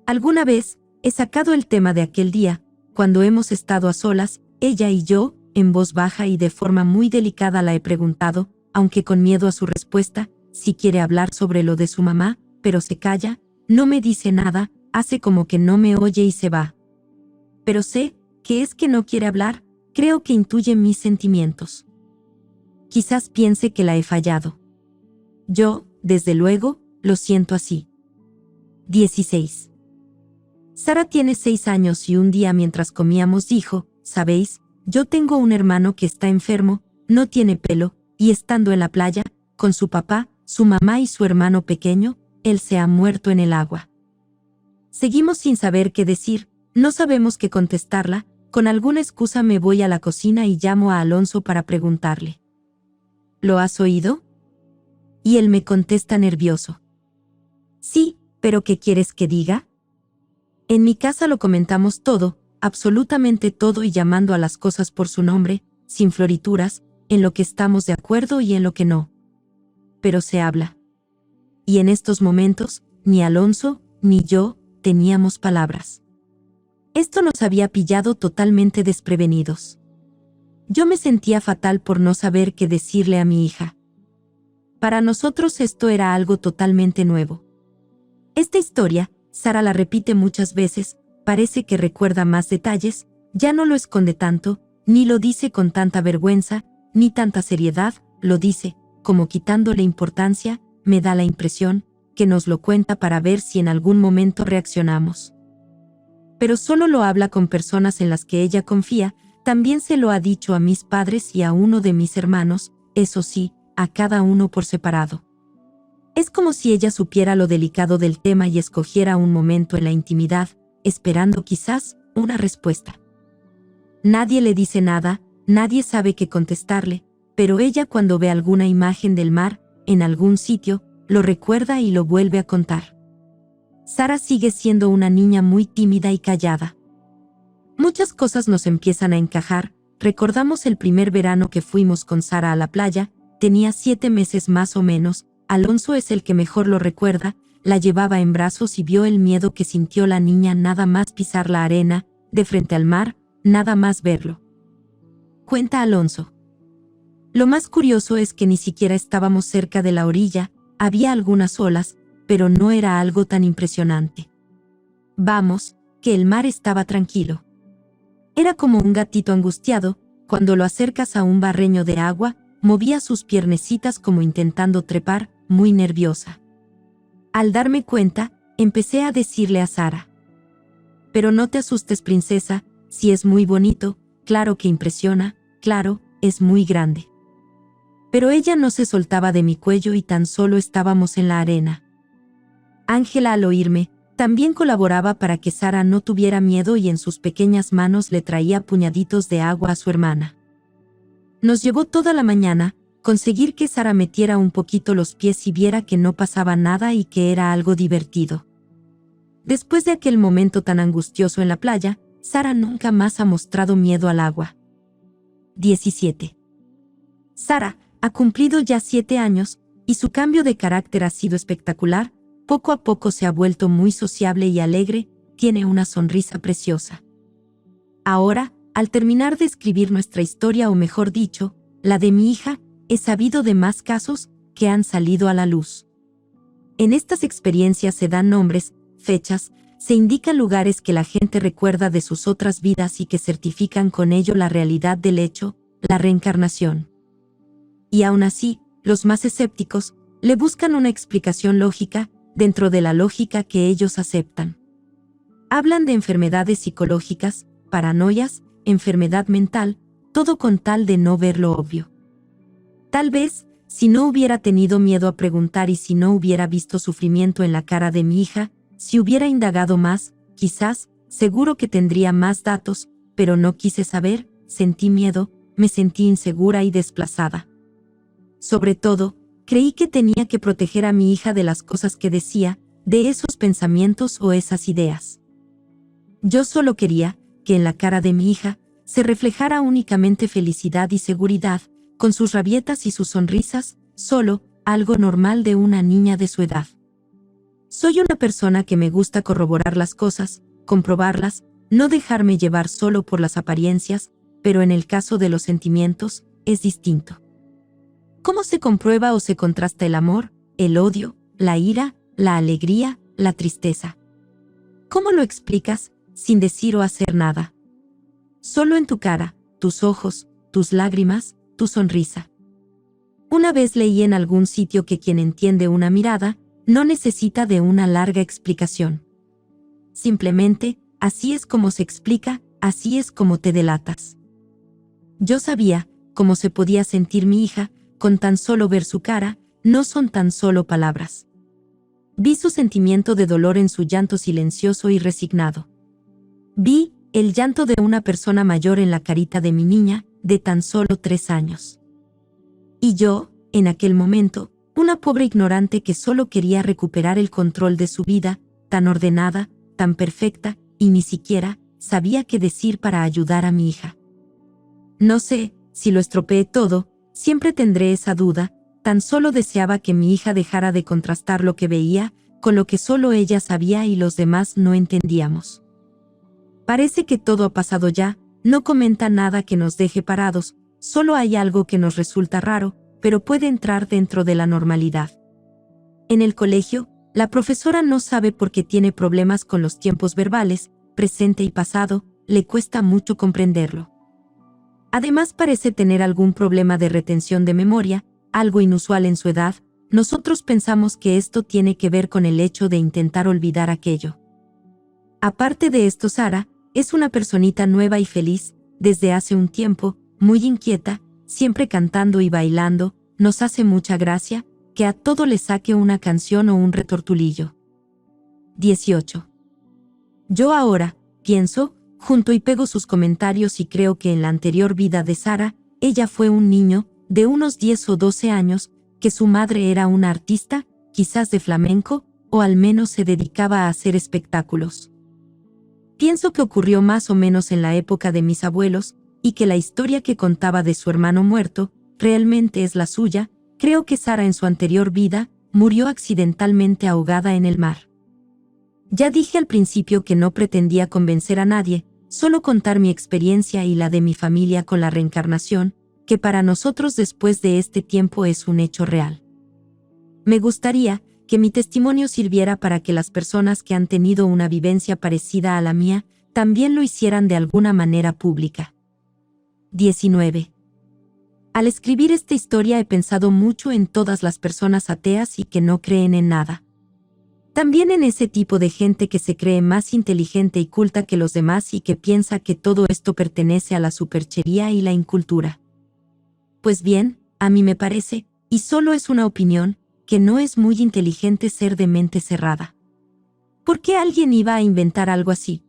Alguna vez, he sacado el tema de aquel día, cuando hemos estado a solas, ella y yo, en voz baja y de forma muy delicada la he preguntado, aunque con miedo a su respuesta, si quiere hablar sobre lo de su mamá, pero se calla, no me dice nada, hace como que no me oye y se va. Pero sé que es que no quiere hablar, creo que intuye mis sentimientos. Quizás piense que la he fallado. Yo, desde luego, lo siento así. 16. Sara tiene 6 años y un día mientras comíamos dijo: ¿sabéis? Yo tengo un hermano que está enfermo, no tiene pelo, y estando en la playa, con su papá, su mamá y su hermano pequeño, él se ha muerto en el agua. Seguimos sin saber qué decir, No sabemos qué contestarla, con alguna excusa me voy a la cocina y llamo a Alonso para preguntarle. ¿Lo has oído? Y él me contesta nervioso. Sí, pero ¿qué quieres que diga? En mi casa lo comentamos todo, absolutamente todo y llamando a las cosas por su nombre, sin florituras, en lo que estamos de acuerdo y en lo que no. Pero se habla. Y en estos momentos, ni Alonso, ni yo, teníamos palabras. Esto nos había pillado totalmente desprevenidos. Yo me sentía fatal por no saber qué decirle a mi hija. Para nosotros esto era algo totalmente nuevo. Esta historia, Sara la repite muchas veces, parece que recuerda más detalles, ya no lo esconde tanto, ni lo dice con tanta vergüenza, ni tanta seriedad, lo dice, como quitándole importancia, me da la impresión, que nos lo cuenta para ver si en algún momento reaccionamos. Pero solo lo habla con personas en las que ella confía, también se lo ha dicho a mis padres y a uno de mis hermanos, eso sí, a cada uno por separado. Es como si ella supiera lo delicado del tema y escogiera un momento en la intimidad, esperando quizás una respuesta. Nadie le dice nada, nadie sabe qué contestarle, pero ella cuando ve alguna imagen del mar, en algún sitio, lo recuerda y lo vuelve a contar. Sara sigue siendo una niña muy tímida y callada. Muchas cosas nos empiezan a encajar, recordamos el primer verano que fuimos con Sara a la playa, tenía 7 meses más o menos, Alonso es el que mejor lo recuerda, la llevaba en brazos y vio el miedo que sintió la niña nada más pisar la arena, de frente al mar, nada más verlo. Cuenta Alonso. Lo más curioso es que ni siquiera estábamos cerca de la orilla, había algunas olas, pero no era algo tan impresionante. Vamos, que el mar estaba tranquilo. Era como un gatito angustiado, cuando lo acercas a un barreño de agua, movía sus piernecitas como intentando trepar, muy nerviosa. Al darme cuenta, empecé a decirle a Sara. Pero no te asustes, princesa, si es muy bonito, claro que impresiona, claro, es muy grande. Pero ella no se soltaba de mi cuello y tan solo estábamos en la arena. Ángela, al oírme, también colaboraba para que Sara no tuviera miedo y en sus pequeñas manos le traía puñaditos de agua a su hermana. Nos llevó toda la mañana conseguir que Sara metiera un poquito los pies y viera que no pasaba nada y que era algo divertido. Después de aquel momento tan angustioso en la playa, Sara nunca más ha mostrado miedo al agua. 17. Sara ha cumplido ya 7 años, y su cambio de carácter ha sido espectacular, poco a poco se ha vuelto muy sociable y alegre, tiene una sonrisa preciosa. Ahora, al terminar de escribir nuestra historia o mejor dicho, la de mi hija, he sabido de más casos que han salido a la luz. En estas experiencias se dan nombres, fechas, se indican lugares que la gente recuerda de sus otras vidas y que certifican con ello la realidad del hecho, la reencarnación. Y aún así, los más escépticos le buscan una explicación lógica dentro de la lógica que ellos aceptan. Hablan de enfermedades psicológicas, paranoias, enfermedad mental, todo con tal de no ver lo obvio. Tal vez, si no hubiera tenido miedo a preguntar y si no hubiera visto sufrimiento en la cara de mi hija, si hubiera indagado más, quizás, seguro que tendría más datos, pero no quise saber, sentí miedo, me sentí insegura y desplazada. Sobre todo, creí que tenía que proteger a mi hija de las cosas que decía, de esos pensamientos o esas ideas. Yo solo quería que en la cara de mi hija se reflejara únicamente felicidad y seguridad, con sus rabietas y sus sonrisas, solo, algo normal de una niña de su edad. Soy una persona que me gusta corroborar las cosas, comprobarlas, no dejarme llevar solo por las apariencias, pero en el caso de los sentimientos, es distinto. ¿Cómo se comprueba o se contrasta el amor, el odio, la ira, la alegría, la tristeza? ¿Cómo lo explicas, sin decir o hacer nada? Solo en tu cara, tus ojos, tus lágrimas, tu sonrisa. Una vez leí en algún sitio que quien entiende una mirada, no necesita de una larga explicación. Simplemente, así es como se explica, así es como te delatas. Yo sabía cómo se podía sentir mi hija, con tan solo ver su cara, no son tan solo palabras. Vi su sentimiento de dolor en su llanto silencioso y resignado. Vi el llanto de una persona mayor en la carita de mi niña, de tan solo 3 años. Y yo, en aquel momento, una pobre ignorante que solo quería recuperar el control de su vida, tan ordenada, tan perfecta, y ni siquiera sabía qué decir para ayudar a mi hija. No sé si lo estropeé todo, siempre tendré esa duda, tan solo deseaba que mi hija dejara de contrastar lo que veía con lo que solo ella sabía y los demás no entendíamos. Parece que todo ha pasado ya, no comenta nada que nos deje parados, solo hay algo que nos resulta raro, pero puede entrar dentro de la normalidad. En el colegio, la profesora no sabe por qué tiene problemas con los tiempos verbales, presente y pasado, le cuesta mucho comprenderlo. Además parece tener algún problema de retención de memoria, algo inusual en su edad. Nosotros pensamos que esto tiene que ver con el hecho de intentar olvidar aquello. Aparte de esto, Sara es una personita nueva y feliz, desde hace un tiempo, muy inquieta, siempre cantando y bailando, nos hace mucha gracia, que a todo le saque una canción o un retortulillo. 18. Yo ahora, pienso, junto y pego sus comentarios y creo que en la anterior vida de Sara, ella fue un niño, de unos 10 o 12 años, que su madre era una artista, quizás de flamenco, o al menos se dedicaba a hacer espectáculos. Pienso que ocurrió más o menos en la época de mis abuelos, y que la historia que contaba de su hermano muerto, realmente es la suya. Creo que Sara en su anterior vida, murió accidentalmente ahogada en el mar. Ya dije al principio que no pretendía convencer a nadie, solo contar mi experiencia y la de mi familia con la reencarnación, que para nosotros después de este tiempo es un hecho real. Me gustaría que mi testimonio sirviera para que las personas que han tenido una vivencia parecida a la mía, también lo hicieran de alguna manera pública. 19. Al escribir esta historia he pensado mucho en todas las personas ateas y que no creen en nada. También en ese tipo de gente que se cree más inteligente y culta que los demás y que piensa que todo esto pertenece a la superchería y la incultura. Pues bien, a mí me parece, y solo es una opinión, que no es muy inteligente ser de mente cerrada. ¿Por qué alguien iba a inventar algo así?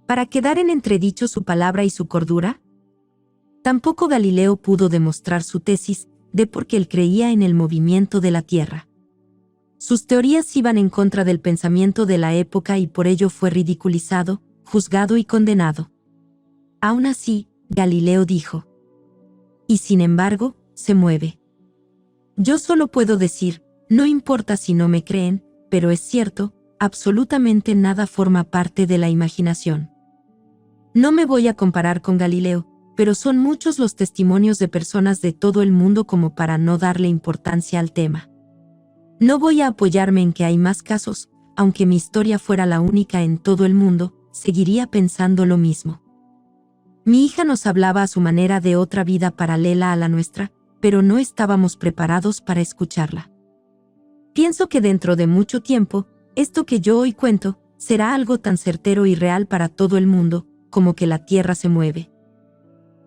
¿Para quedar en entredicho su palabra y su cordura? Tampoco Galileo pudo demostrar su tesis de por qué él creía en el movimiento de la Tierra. Sus teorías iban en contra del pensamiento de la época y por ello fue ridiculizado, juzgado y condenado. Aún así, Galileo dijo: y sin embargo, se mueve. Yo solo puedo decir, no importa si no me creen, pero es cierto, absolutamente nada forma parte de la imaginación. No me voy a comparar con Galileo, pero son muchos los testimonios de personas de todo el mundo como para no darle importancia al tema. No voy a apoyarme en que hay más casos, aunque mi historia fuera la única en todo el mundo, seguiría pensando lo mismo. Mi hija nos hablaba a su manera de otra vida paralela a la nuestra, pero no estábamos preparados para escucharla. Pienso que dentro de mucho tiempo, esto que yo hoy cuento, será algo tan certero y real para todo el mundo, como que la Tierra se mueve.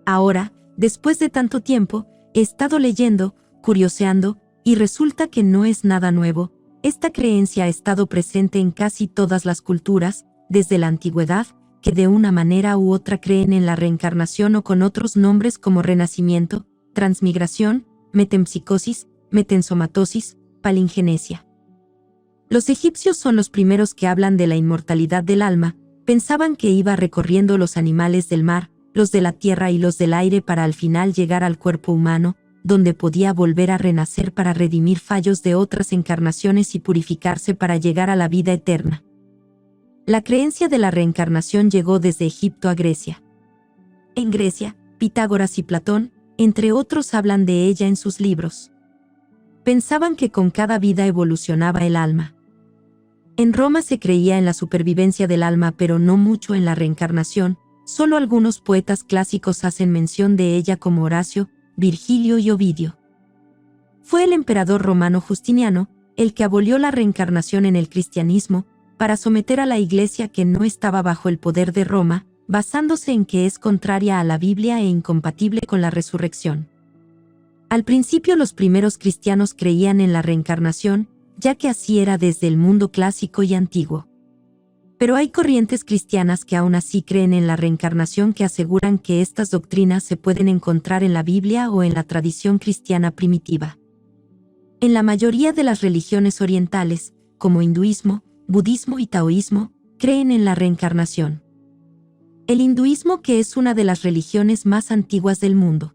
Ahora, después de tanto tiempo, he estado leyendo, curioseando, y resulta que no es nada nuevo. Esta creencia ha estado presente en casi todas las culturas, desde la antigüedad, que de una manera u otra creen en la reencarnación o con otros nombres como renacimiento, transmigración, metempsicosis, metensomatosis, palingenesia. Los egipcios son los primeros que hablan de la inmortalidad del alma, pensaban que iba recorriendo los animales del mar, los de la tierra y los del aire para al final llegar al cuerpo humano, donde podía volver a renacer para redimir fallos de otras encarnaciones y purificarse para llegar a la vida eterna. La creencia de la reencarnación llegó desde Egipto a Grecia. En Grecia, Pitágoras y Platón, entre otros, hablan de ella en sus libros. Pensaban que con cada vida evolucionaba el alma. En Roma se creía en la supervivencia del alma, pero no mucho en la reencarnación. Solo algunos poetas clásicos hacen mención de ella como Horacio, Virgilio y Ovidio. Fue el emperador romano Justiniano el que abolió la reencarnación en el cristianismo para someter a la Iglesia que no estaba bajo el poder de Roma, basándose en que es contraria a la Biblia e incompatible con la resurrección. Al principio los primeros cristianos creían en la reencarnación, ya que así era desde el mundo clásico y antiguo. Pero hay corrientes cristianas que aún así creen en la reencarnación, que aseguran que estas doctrinas se pueden encontrar en la Biblia o en la tradición cristiana primitiva. En la mayoría de las religiones orientales, como hinduismo, budismo y taoísmo, creen en la reencarnación. El hinduismo, que es una de las religiones más antiguas del mundo.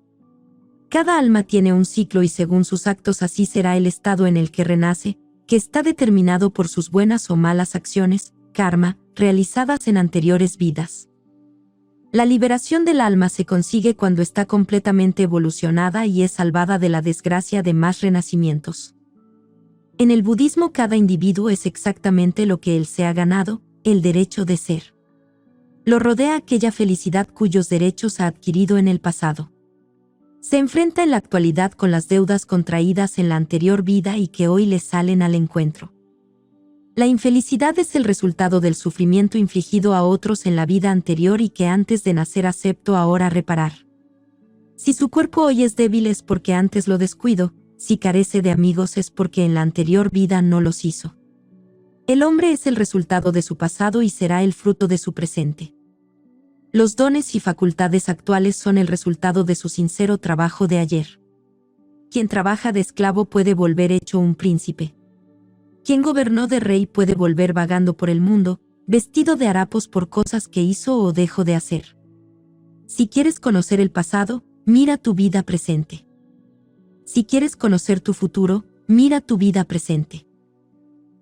Cada alma tiene un ciclo y según sus actos así será el estado en el que renace, que está determinado por sus buenas o malas acciones, karma, realizadas en anteriores vidas. La liberación del alma se consigue cuando está completamente evolucionada y es salvada de la desgracia de más renacimientos. En el budismo, cada individuo es exactamente lo que él se ha ganado, el derecho de ser. Lo rodea aquella felicidad cuyos derechos ha adquirido en el pasado. Se enfrenta en la actualidad con las deudas contraídas en la anterior vida y que hoy le salen al encuentro. La infelicidad es el resultado del sufrimiento infligido a otros en la vida anterior y que antes de nacer acepto ahora reparar. Si su cuerpo hoy es débil es porque antes lo descuido, si carece de amigos es porque en la anterior vida no los hizo. El hombre es el resultado de su pasado y será el fruto de su presente. Los dones y facultades actuales son el resultado de su sincero trabajo de ayer. Quien trabaja de esclavo puede volver hecho un príncipe. Quien gobernó de rey puede volver vagando por el mundo, vestido de harapos por cosas que hizo o dejó de hacer. Si quieres conocer el pasado, mira tu vida presente. Si quieres conocer tu futuro, mira tu vida presente.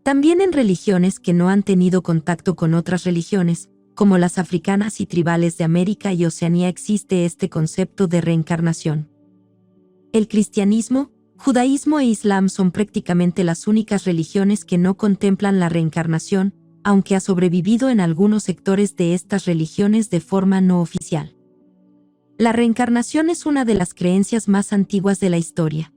También en religiones que no han tenido contacto con otras religiones, como las africanas y tribales de América y Oceanía, existe este concepto de reencarnación. El cristianismo, judaísmo e islam son prácticamente las únicas religiones que no contemplan la reencarnación, aunque ha sobrevivido en algunos sectores de estas religiones de forma no oficial. La reencarnación es una de las creencias más antiguas de la historia.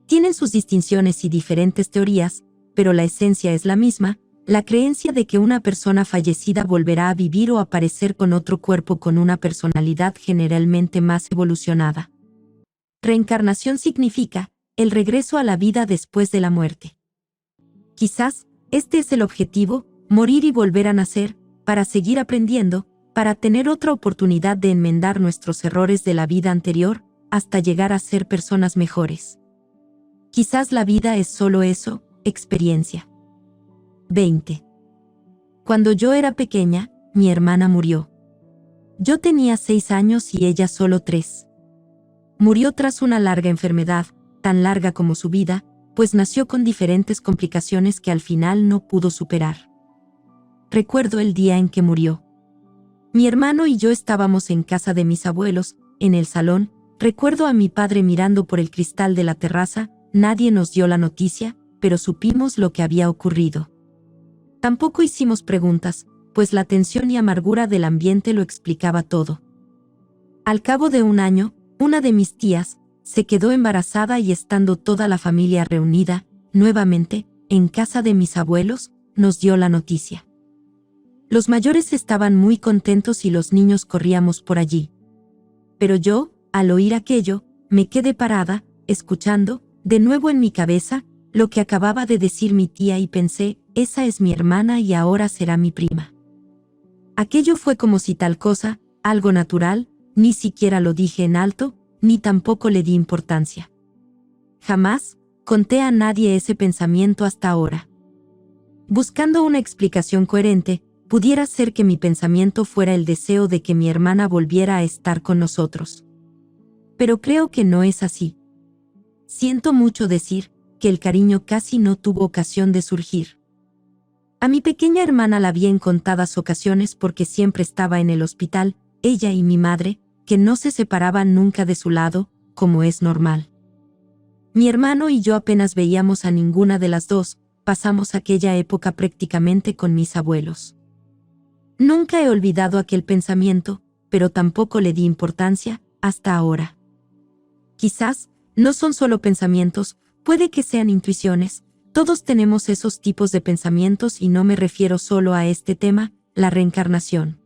Tienen sus distinciones y diferentes teorías, pero la esencia es la misma, la creencia de que una persona fallecida volverá a vivir o aparecer con otro cuerpo con una personalidad generalmente más evolucionada. Reencarnación significa el regreso a la vida después de la muerte. Quizás, este es el objetivo, morir y volver a nacer, para seguir aprendiendo, para tener otra oportunidad de enmendar nuestros errores de la vida anterior, hasta llegar a ser personas mejores. Quizás la vida es solo eso, experiencia. 20. Cuando yo era pequeña, mi hermana murió. Yo tenía 6 años y ella solo 3. Murió tras una larga enfermedad, tan larga como su vida, pues nació con diferentes complicaciones que al final no pudo superar. Recuerdo el día en que murió. Mi hermano y yo estábamos en casa de mis abuelos, en el salón. Recuerdo a mi padre mirando por el cristal de la terraza. Nadie nos dio la noticia, pero supimos lo que había ocurrido. Tampoco hicimos preguntas, pues la tensión y amargura del ambiente lo explicaba todo. Al cabo de un año, una de mis tías se quedó embarazada y estando toda la familia reunida, nuevamente, en casa de mis abuelos, nos dio la noticia. Los mayores estaban muy contentos y los niños corríamos por allí. Pero yo, al oír aquello, me quedé parada, escuchando, de nuevo en mi cabeza, lo que acababa de decir mi tía y pensé, esa es mi hermana y ahora será mi prima. Aquello fue como si tal cosa, algo natural, ni siquiera lo dije en alto, ni tampoco le di importancia. Jamás conté a nadie ese pensamiento hasta ahora. Buscando una explicación coherente, pudiera ser que mi pensamiento fuera el deseo de que mi hermana volviera a estar con nosotros. Pero creo que no es así. Siento mucho decir que el cariño casi no tuvo ocasión de surgir. A mi pequeña hermana la vi en contadas ocasiones porque siempre estaba en el hospital, ella y mi madre, que no se separaban nunca de su lado, como es normal. Mi hermano y yo apenas veíamos a ninguna de las dos, pasamos aquella época prácticamente con mis abuelos. Nunca he olvidado aquel pensamiento, pero tampoco le di importancia, hasta ahora. Quizás, no son solo pensamientos, puede que sean intuiciones. Todos tenemos esos tipos de pensamientos y no me refiero solo a este tema, la reencarnación.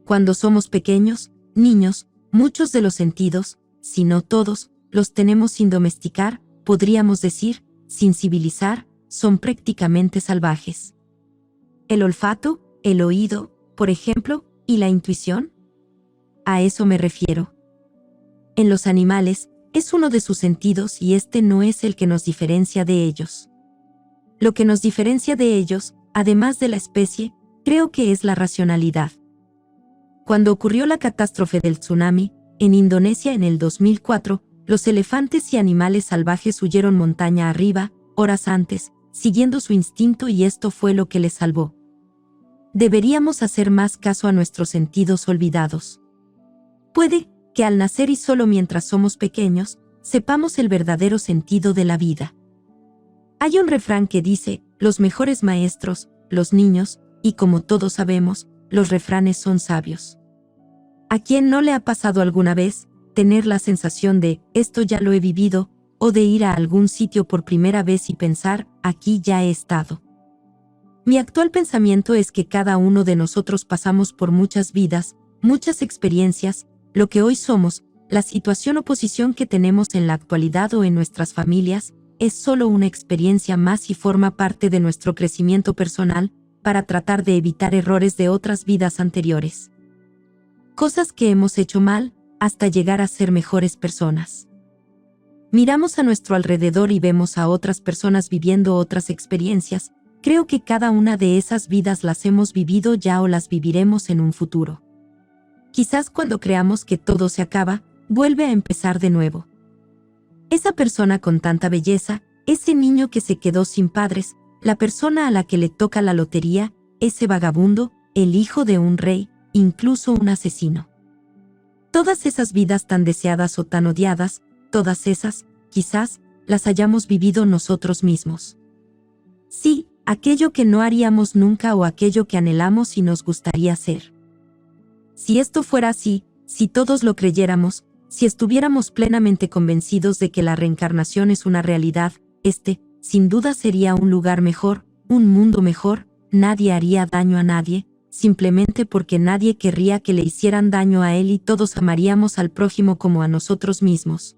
Cuando somos pequeños, niños, muchos de los sentidos, si no todos, los tenemos sin domesticar, podríamos decir, sin civilizar, son prácticamente salvajes. ¿El olfato, el oído, por ejemplo, y la intuición? A eso me refiero. En los animales, es uno de sus sentidos y este no es el que nos diferencia de ellos. Lo que nos diferencia de ellos, además de la especie, creo que es la racionalidad. Cuando ocurrió la catástrofe del tsunami, en Indonesia en el 2004, los elefantes y animales salvajes huyeron montaña arriba, horas antes, siguiendo su instinto y esto fue lo que les salvó. Deberíamos hacer más caso a nuestros sentidos olvidados. Puede que al nacer y solo mientras somos pequeños, sepamos el verdadero sentido de la vida. Hay un refrán que dice, los mejores maestros, los niños, y como todos sabemos, los refranes son sabios. ¿A quién no le ha pasado alguna vez tener la sensación de, esto ya lo he vivido, o de ir a algún sitio por primera vez y pensar, aquí ya he estado? Mi actual pensamiento es que cada uno de nosotros pasamos por muchas vidas, muchas experiencias, lo que hoy somos, la situación o posición que tenemos en la actualidad o en nuestras familias, es solo una experiencia más y forma parte de nuestro crecimiento personal, para tratar de evitar errores de otras vidas anteriores. Cosas que hemos hecho mal, hasta llegar a ser mejores personas. Miramos a nuestro alrededor y vemos a otras personas viviendo otras experiencias, creo que cada una de esas vidas las hemos vivido ya o las viviremos en un futuro. Quizás cuando creamos que todo se acaba, vuelve a empezar de nuevo. Esa persona con tanta belleza, ese niño que se quedó sin padres, la persona a la que le toca la lotería, ese vagabundo, el hijo de un rey, incluso un asesino. Todas esas vidas tan deseadas o tan odiadas, todas esas, quizás, las hayamos vivido nosotros mismos. Sí, aquello que no haríamos nunca o aquello que anhelamos y nos gustaría hacer. Si esto fuera así, si todos lo creyéramos, si estuviéramos plenamente convencidos de que la reencarnación es una realidad, sin duda sería un lugar mejor, un mundo mejor, nadie haría daño a nadie, simplemente porque nadie querría que le hicieran daño a él y todos amaríamos al prójimo como a nosotros mismos.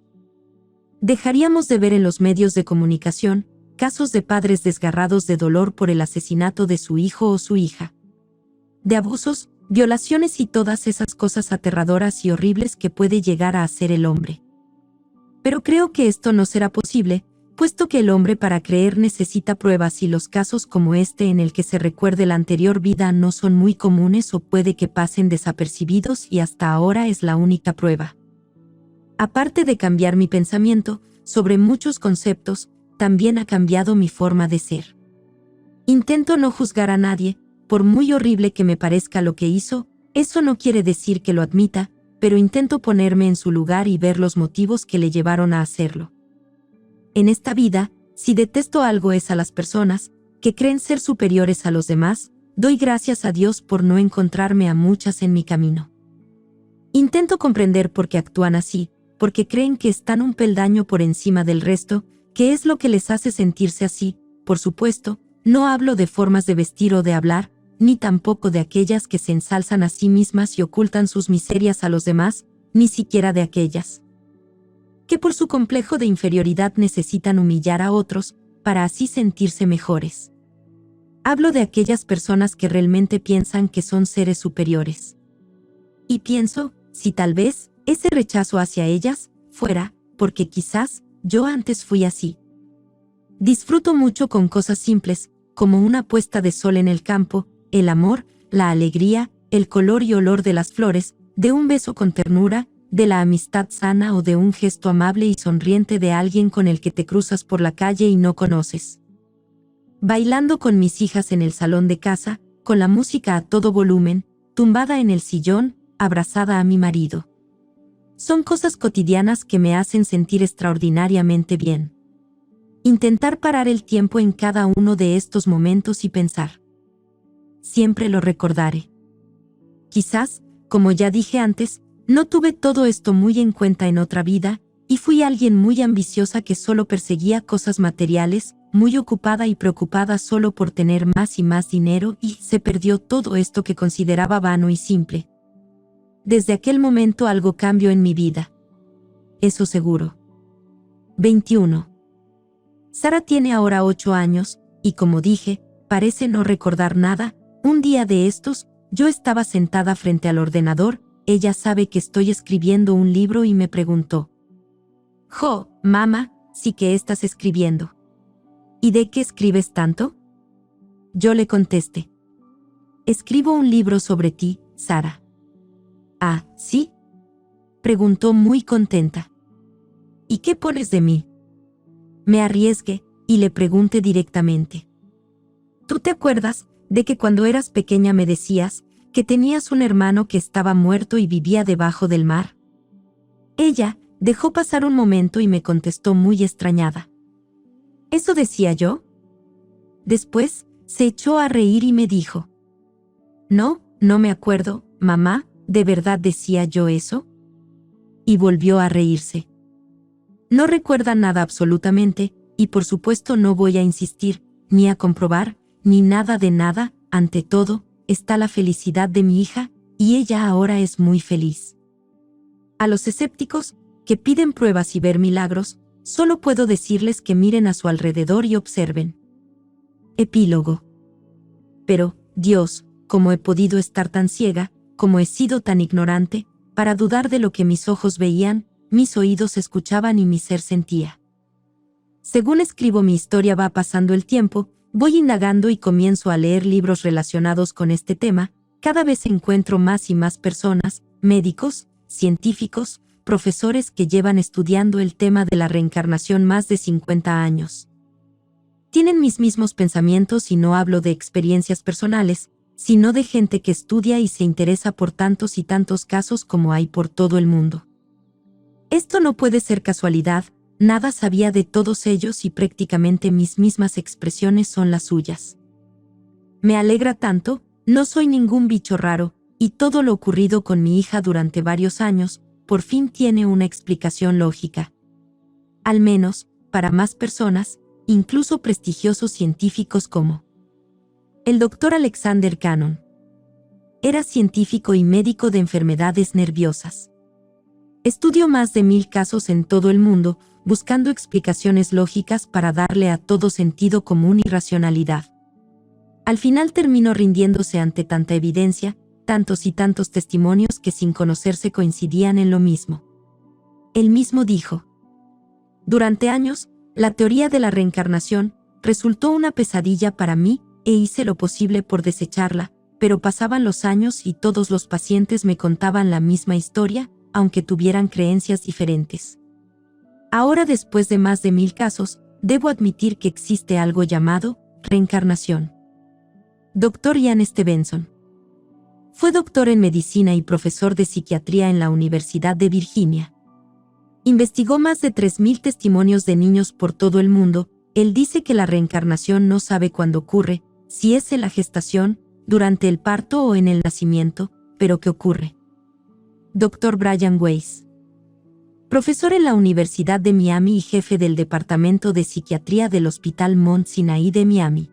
Dejaríamos de ver en los medios de comunicación casos de padres desgarrados de dolor por el asesinato de su hijo o su hija. De abusos, violaciones y todas esas cosas aterradoras y horribles que puede llegar a hacer el hombre. Pero creo que esto no será posible, puesto que el hombre para creer necesita pruebas y los casos como este en el que se recuerde la anterior vida no son muy comunes o puede que pasen desapercibidos y hasta ahora es la única prueba. Aparte de cambiar mi pensamiento sobre muchos conceptos, también ha cambiado mi forma de ser. Intento no juzgar a nadie, por muy horrible que me parezca lo que hizo, eso no quiere decir que lo admita, pero intento ponerme en su lugar y ver los motivos que le llevaron a hacerlo. En esta vida, si detesto algo es a las personas que creen ser superiores a los demás, doy gracias a Dios por no encontrarme a muchas en mi camino. Intento comprender por qué actúan así, porque creen que están un peldaño por encima del resto, que es lo que les hace sentirse así. Por supuesto, no hablo de formas de vestir o de hablar, ni tampoco de aquellas que se ensalzan a sí mismas y ocultan sus miserias a los demás, ni siquiera de aquellas que por su complejo de inferioridad necesitan humillar a otros, para así sentirse mejores. Hablo de aquellas personas que realmente piensan que son seres superiores. Y pienso, si tal vez, ese rechazo hacia ellas, fuera, porque quizás, yo antes fui así. Disfruto mucho con cosas simples, como una puesta de sol en el campo, el amor, la alegría, el color y olor de las flores, de un beso con ternura, de la amistad sana o de un gesto amable y sonriente de alguien con el que te cruzas por la calle y no conoces. Bailando con mis hijas en el salón de casa, con la música a todo volumen, tumbada en el sillón, abrazada a mi marido. Son cosas cotidianas que me hacen sentir extraordinariamente bien. Intentar parar el tiempo en cada uno de estos momentos y pensar. Siempre lo recordaré. Quizás, como ya dije antes, no tuve todo esto muy en cuenta en otra vida, y fui alguien muy ambiciosa que solo perseguía cosas materiales, muy ocupada y preocupada solo por tener más y más dinero y se perdió todo esto que consideraba vano y simple. Desde aquel momento algo cambió en mi vida. Eso seguro. 21. Sara tiene ahora 8 años, y como dije, parece no recordar nada, Un día de estos, yo estaba sentada frente al ordenador, ella sabe que estoy escribiendo un libro y me preguntó: «Jo, mamá, sí que estás escribiendo. ¿Y de qué escribes tanto?». Yo le contesté: «Escribo un libro sobre ti, Sara». «Ah, ¿sí?», preguntó muy contenta. «¿Y qué pones de mí?». Me arriesgué y le pregunté directamente: «¿Tú te acuerdas de que cuando eras pequeña me decías que tenías un hermano que estaba muerto y vivía debajo del mar?». Ella dejó pasar un momento y me contestó muy extrañada: «¿Eso decía yo?». Después se echó a reír y me dijo: «No, no me acuerdo, mamá, ¿de verdad decía yo eso?». Y volvió a reírse. No recuerda nada absolutamente, y por supuesto no voy a insistir, ni a comprobar, ni nada de nada. Ante todo, está la felicidad de mi hija, y ella ahora es muy feliz. A los escépticos, que piden pruebas y ver milagros, solo puedo decirles que miren a su alrededor y observen. Epílogo. Pero, Dios, ¿cómo he podido estar tan ciega, cómo he sido tan ignorante, para dudar de lo que mis ojos veían, mis oídos escuchaban y mi ser sentía? Según escribo mi historia, va pasando el tiempo, voy indagando y comienzo a leer libros relacionados con este tema. Cada vez encuentro más y más personas, médicos, científicos, profesores que llevan estudiando el tema de la reencarnación más de 50 años. Tienen mis mismos pensamientos y no hablo de experiencias personales, sino de gente que estudia y se interesa por tantos y tantos casos como hay por todo el mundo. Esto no puede ser casualidad, nada sabía de todos ellos y prácticamente mis mismas expresiones son las suyas. Me alegra tanto, no soy ningún bicho raro, y todo lo ocurrido con mi hija durante varios años, por fin tiene una explicación lógica. Al menos, para más personas, incluso prestigiosos científicos como el Dr. Alexander Cannon. Era científico y médico de enfermedades nerviosas. Estudió más de 1000 casos en todo el mundo, buscando explicaciones lógicas para darle a todo sentido común y racionalidad. Al final terminó rindiéndose ante tanta evidencia, tantos y tantos testimonios que sin conocerse coincidían en lo mismo. Él mismo dijo: «Durante años, la teoría de la reencarnación resultó una pesadilla para mí e hice lo posible por desecharla, pero pasaban los años y todos los pacientes me contaban la misma historia, aunque tuvieran creencias diferentes. Ahora, después de más de 1000 casos, debo admitir que existe algo llamado reencarnación». Dr. Ian Stevenson. Fue doctor en medicina y profesor de psiquiatría en la Universidad de Virginia. Investigó más de 3000 testimonios de niños por todo el mundo. Él dice que la reencarnación no sabe cuándo ocurre, si es en la gestación, durante el parto o en el nacimiento, pero que ocurre. Dr. Brian Weiss. Profesor en la Universidad de Miami y jefe del Departamento de Psiquiatría del Hospital Mount Sinai de Miami.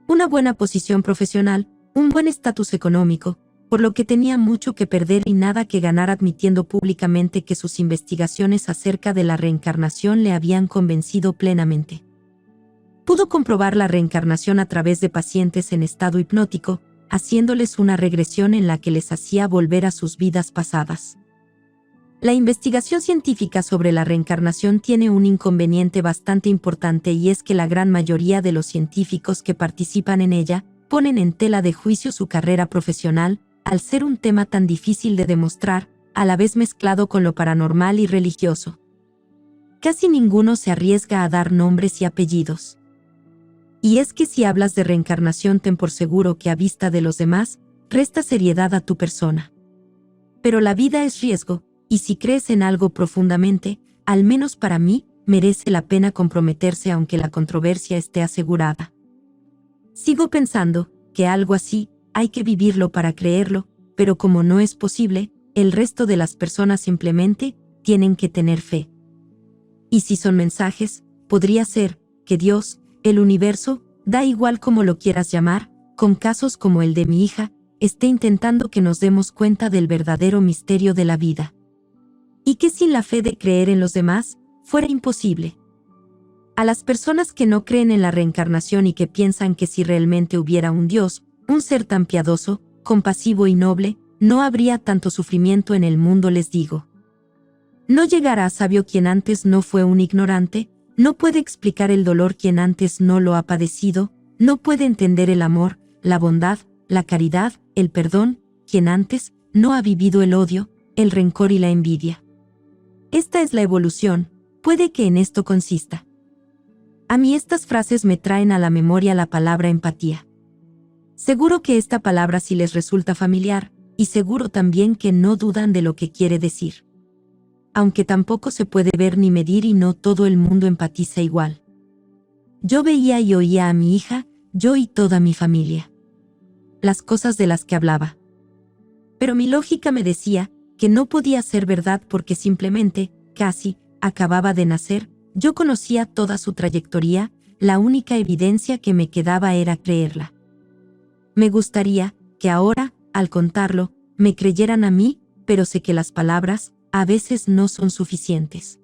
Una buena posición profesional, un buen estatus económico, por lo que tenía mucho que perder y nada que ganar, admitiendo públicamente que sus investigaciones acerca de la reencarnación le habían convencido plenamente. Pudo comprobar la reencarnación a través de pacientes en estado hipnótico, haciéndoles una regresión en la que les hacía volver a sus vidas pasadas. La investigación científica sobre la reencarnación tiene un inconveniente bastante importante, y es que la gran mayoría de los científicos que participan en ella ponen en tela de juicio su carrera profesional, al ser un tema tan difícil de demostrar, a la vez mezclado con lo paranormal y religioso. Casi ninguno se arriesga a dar nombres y apellidos. Y es que si hablas de reencarnación, ten por seguro que a vista de los demás, resta seriedad a tu persona. Pero la vida es riesgo, y si crees en algo profundamente, al menos para mí, merece la pena comprometerse aunque la controversia esté asegurada. Sigo pensando que algo así hay que vivirlo para creerlo, pero como no es posible, el resto de las personas simplemente tienen que tener fe. Y si son mensajes, podría ser que Dios, el universo, da igual como lo quieras llamar, con casos como el de mi hija, esté intentando que nos demos cuenta del verdadero misterio de la vida. Y que sin la fe de creer en los demás, fuera imposible. A las personas que no creen en la reencarnación y que piensan que si realmente hubiera un Dios, un ser tan piadoso, compasivo y noble, no habría tanto sufrimiento en el mundo, les digo. No llegará sabio quien antes no fue un ignorante, no puede explicar el dolor quien antes no lo ha padecido, no puede entender el amor, la bondad, la caridad, el perdón, quien antes no ha vivido el odio, el rencor y la envidia. Esta es la evolución, puede que en esto consista. A mí estas frases me traen a la memoria la palabra empatía. Seguro que esta palabra sí les resulta familiar, y seguro también que no dudan de lo que quiere decir. Aunque tampoco se puede ver ni medir y no todo el mundo empatiza igual. Yo veía y oía a mi hija, yo y toda mi familia. Las cosas de las que hablaba. Pero mi lógica me decía que no podía ser verdad porque simplemente, casi, acababa de nacer, yo conocía toda su trayectoria, la única evidencia que me quedaba era creerla. Me gustaría que ahora, al contarlo, me creyeran a mí, pero sé que las palabras, a veces no son suficientes.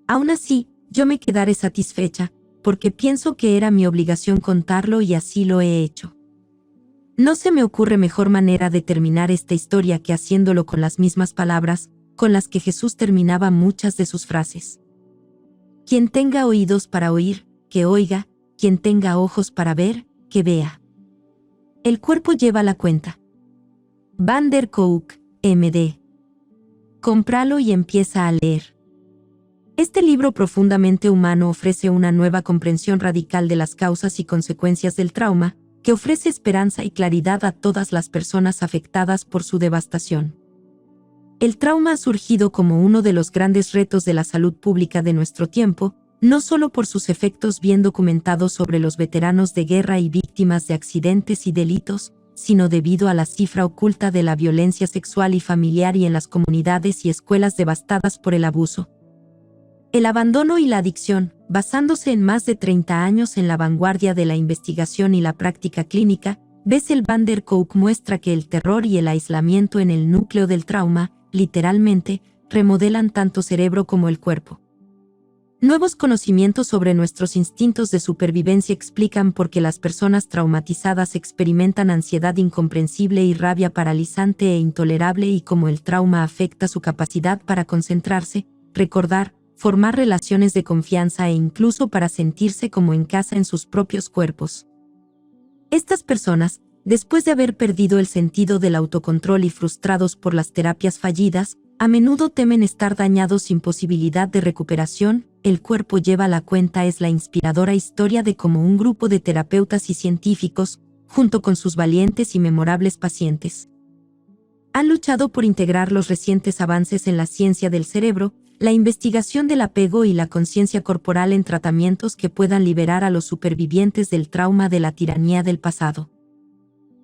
Aún así, yo me quedaré satisfecha, porque pienso que era mi obligación contarlo y así lo he hecho. No se me ocurre mejor manera de terminar esta historia que haciéndolo con las mismas palabras, con las que Jesús terminaba muchas de sus frases. Quien tenga oídos para oír, que oiga, quien tenga ojos para ver, que vea. El cuerpo lleva la cuenta. Van der Kolk, M.D. Cómpralo y empieza a leer. Este libro profundamente humano ofrece una nueva comprensión radical de las causas y consecuencias del trauma, que ofrece esperanza y claridad a todas las personas afectadas por su devastación. El trauma ha surgido como uno de los grandes retos de la salud pública de nuestro tiempo, no solo por sus efectos bien documentados sobre los veteranos de guerra y víctimas de accidentes y delitos, sino debido a la cifra oculta de la violencia sexual y familiar y en las comunidades y escuelas devastadas por el abuso. El abandono y la adicción, basándose en más de 30 años en la vanguardia de la investigación y la práctica clínica, Bessel van der Kolk muestra que el terror y el aislamiento en el núcleo del trauma, literalmente, remodelan tanto cerebro como el cuerpo. Nuevos conocimientos sobre nuestros instintos de supervivencia explican por qué las personas traumatizadas experimentan ansiedad incomprensible y rabia paralizante e intolerable y cómo el trauma afecta su capacidad para concentrarse, recordar, formar relaciones de confianza e incluso para sentirse como en casa en sus propios cuerpos. Estas personas, después de haber perdido el sentido del autocontrol y frustrados por las terapias fallidas, a menudo temen estar dañados sin posibilidad de recuperación. El cuerpo lleva la cuenta es la inspiradora historia de cómo un grupo de terapeutas y científicos, junto con sus valientes y memorables pacientes, han luchado por integrar los recientes avances en la ciencia del cerebro, la investigación del apego y la conciencia corporal en tratamientos que puedan liberar a los supervivientes del trauma de la tiranía del pasado.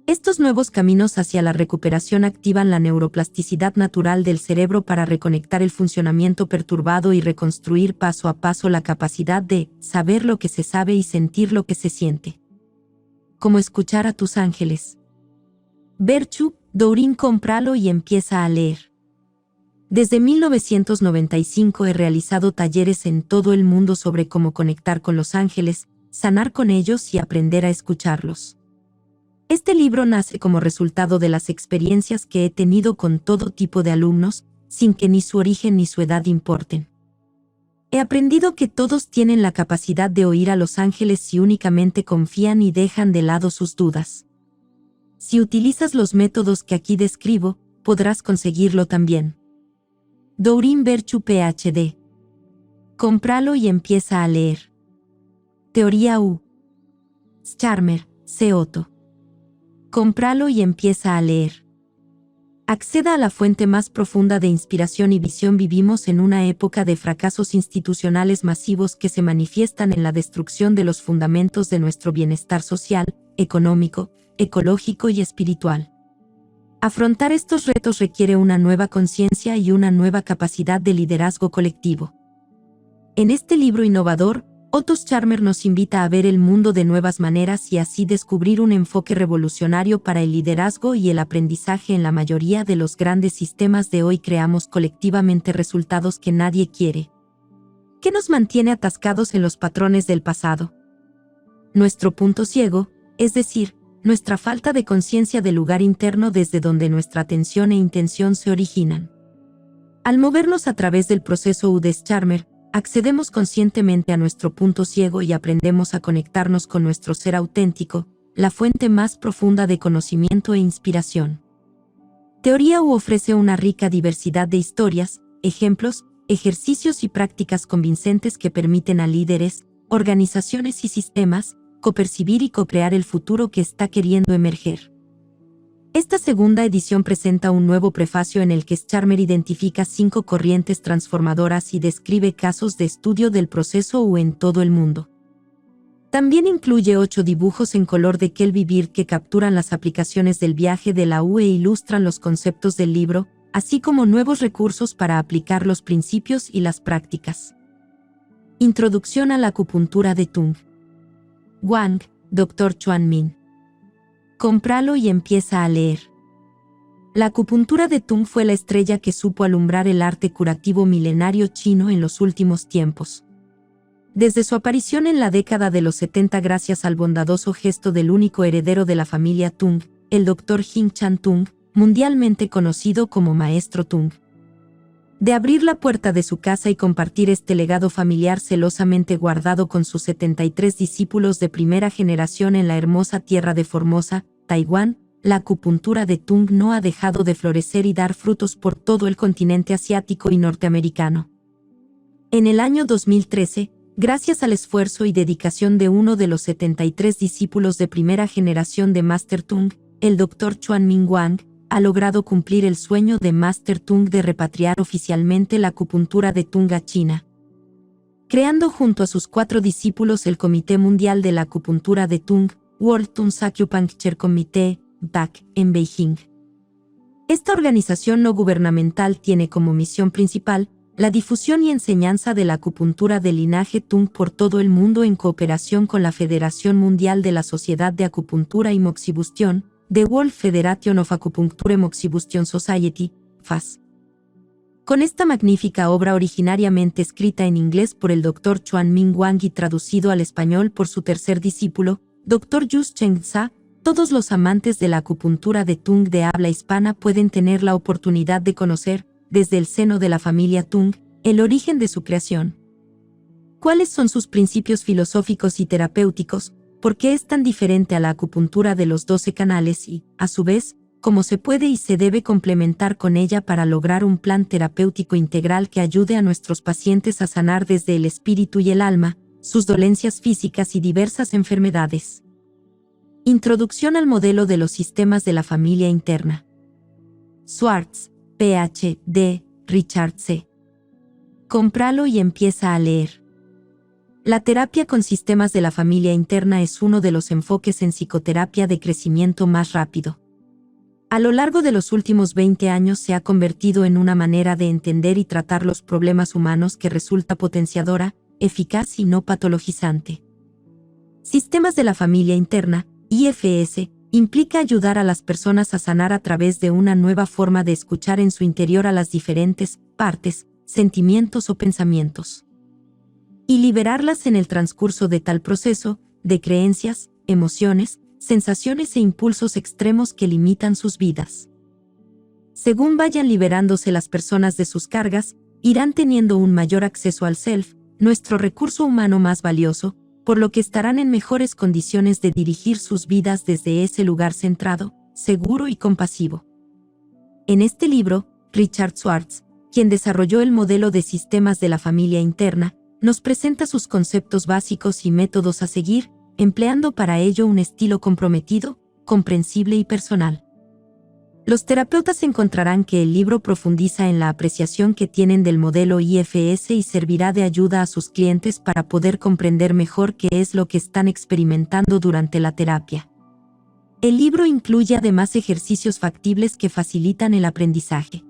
Estos nuevos caminos hacia la recuperación activan la neuroplasticidad natural del cerebro para reconectar el funcionamiento perturbado y reconstruir paso a paso la capacidad de saber lo que se sabe y sentir lo que se siente. Como escuchar a tus ángeles. Virtue, Doreen, cómpralo y empieza a leer. Desde 1995 he realizado talleres en todo el mundo sobre cómo conectar con los ángeles, sanar con ellos y aprender a escucharlos. Este libro nace como resultado de las experiencias que he tenido con todo tipo de alumnos, sin que ni su origen ni su edad importen. He aprendido que todos tienen la capacidad de oír a los ángeles si únicamente confían y dejan de lado sus dudas. Si utilizas los métodos que aquí describo, podrás conseguirlo también. Doreen Virtue, PhD. Cómpralo y empieza a leer. Teoría U. Charmer, C. Otto. Cómpralo y empieza a leer. Acceda a la fuente más profunda de inspiración y visión. Vivimos en una época de fracasos institucionales masivos que se manifiestan en la destrucción de los fundamentos de nuestro bienestar social, económico, ecológico y espiritual. Afrontar estos retos requiere una nueva conciencia y una nueva capacidad de liderazgo colectivo. En este libro innovador, Otto Scharmer nos invita a ver el mundo de nuevas maneras y así descubrir un enfoque revolucionario para el liderazgo y el aprendizaje. En la mayoría de los grandes sistemas de hoy creamos colectivamente resultados que nadie quiere. ¿Qué nos mantiene atascados en los patrones del pasado? Nuestro punto ciego, es decir, nuestra falta de conciencia del lugar interno desde donde nuestra atención e intención se originan. Al movernos a través del proceso Udez-Charmer, accedemos conscientemente a nuestro punto ciego y aprendemos a conectarnos con nuestro ser auténtico, la fuente más profunda de conocimiento e inspiración. Teoría U ofrece una rica diversidad de historias, ejemplos, ejercicios y prácticas convincentes que permiten a líderes, organizaciones y sistemas copercibir y co-crear el futuro que está queriendo emerger. Esta segunda edición presenta un nuevo prefacio en el que Charmer identifica 5 corrientes transformadoras y describe casos de estudio del proceso U en todo el mundo. También incluye 8 dibujos en color de Kelby Bird que capturan las aplicaciones del viaje de la U e ilustran los conceptos del libro, así como nuevos recursos para aplicar los principios y las prácticas. Introducción a la acupuntura de Tung. Wang, Dr. Chuan Min. Cómpralo y empieza a leer. La acupuntura de Tung fue la estrella que supo alumbrar el arte curativo milenario chino en los últimos tiempos. Desde su aparición en la década de los 70 gracias al bondadoso gesto del único heredero de la familia Tung, el Dr. Hing Chan Tung, mundialmente conocido como Maestro Tung. De abrir la puerta de su casa y compartir este legado familiar celosamente guardado con sus 73 discípulos de primera generación en la hermosa tierra de Formosa, Taiwán, la acupuntura de Tung no ha dejado de florecer y dar frutos por todo el continente asiático y norteamericano. En el año 2013, gracias al esfuerzo y dedicación de uno de los 73 discípulos de primera generación de Master Tung, el Dr. Chuan Min Wang, ha logrado cumplir el sueño de Master Tung de repatriar oficialmente la acupuntura de Tung a China. Creando junto a sus 4 discípulos el Comité Mundial de la Acupuntura de Tung, World Tung Acupuncture Committee, BAC, en Beijing. Esta organización no gubernamental tiene como misión principal la difusión y enseñanza de la acupuntura del linaje Tung por todo el mundo en cooperación con la Federación Mundial de la Sociedad de Acupuntura y Moxibustión, The World Federation of Acupuncture Moxibustión Society, FAS. Con esta magnífica obra originariamente escrita en inglés por el Dr. Chuan Min Wang y traducido al español por su tercer discípulo, Dr. Yus Cheng Tsa, todos los amantes de la acupuntura de Tung de habla hispana pueden tener la oportunidad de conocer, desde el seno de la familia Tung, el origen de su creación. ¿Cuáles son sus principios filosóficos y terapéuticos? ¿Por qué es tan diferente a la acupuntura de los 12 canales y, a su vez, cómo se puede y se debe complementar con ella para lograr un plan terapéutico integral que ayude a nuestros pacientes a sanar desde el espíritu y el alma, sus dolencias físicas y diversas enfermedades? Introducción al modelo de los sistemas de la familia interna. Schwartz, Ph.D., Richard C. Cómpralo y empieza a leer. La terapia con sistemas de la familia interna es uno de los enfoques en psicoterapia de crecimiento más rápido. A lo largo de los últimos 20 años se ha convertido en una manera de entender y tratar los problemas humanos que resulta potenciadora, eficaz y no patologizante. Sistemas de la familia interna, IFS, implica ayudar a las personas a sanar a través de una nueva forma de escuchar en su interior a las diferentes partes, sentimientos o pensamientos, y liberarlas en el transcurso de tal proceso, de creencias, emociones, sensaciones e impulsos extremos que limitan sus vidas. Según vayan liberándose las personas de sus cargas, irán teniendo un mayor acceso al self, nuestro recurso humano más valioso, por lo que estarán en mejores condiciones de dirigir sus vidas desde ese lugar centrado, seguro y compasivo. En este libro, Richard Schwartz, quien desarrolló el modelo de sistemas de la familia interna, nos presenta sus conceptos básicos y métodos a seguir, empleando para ello un estilo comprometido, comprensible y personal. Los terapeutas encontrarán que el libro profundiza en la apreciación que tienen del modelo IFS y servirá de ayuda a sus clientes para poder comprender mejor qué es lo que están experimentando durante la terapia. El libro incluye además ejercicios factibles que facilitan el aprendizaje.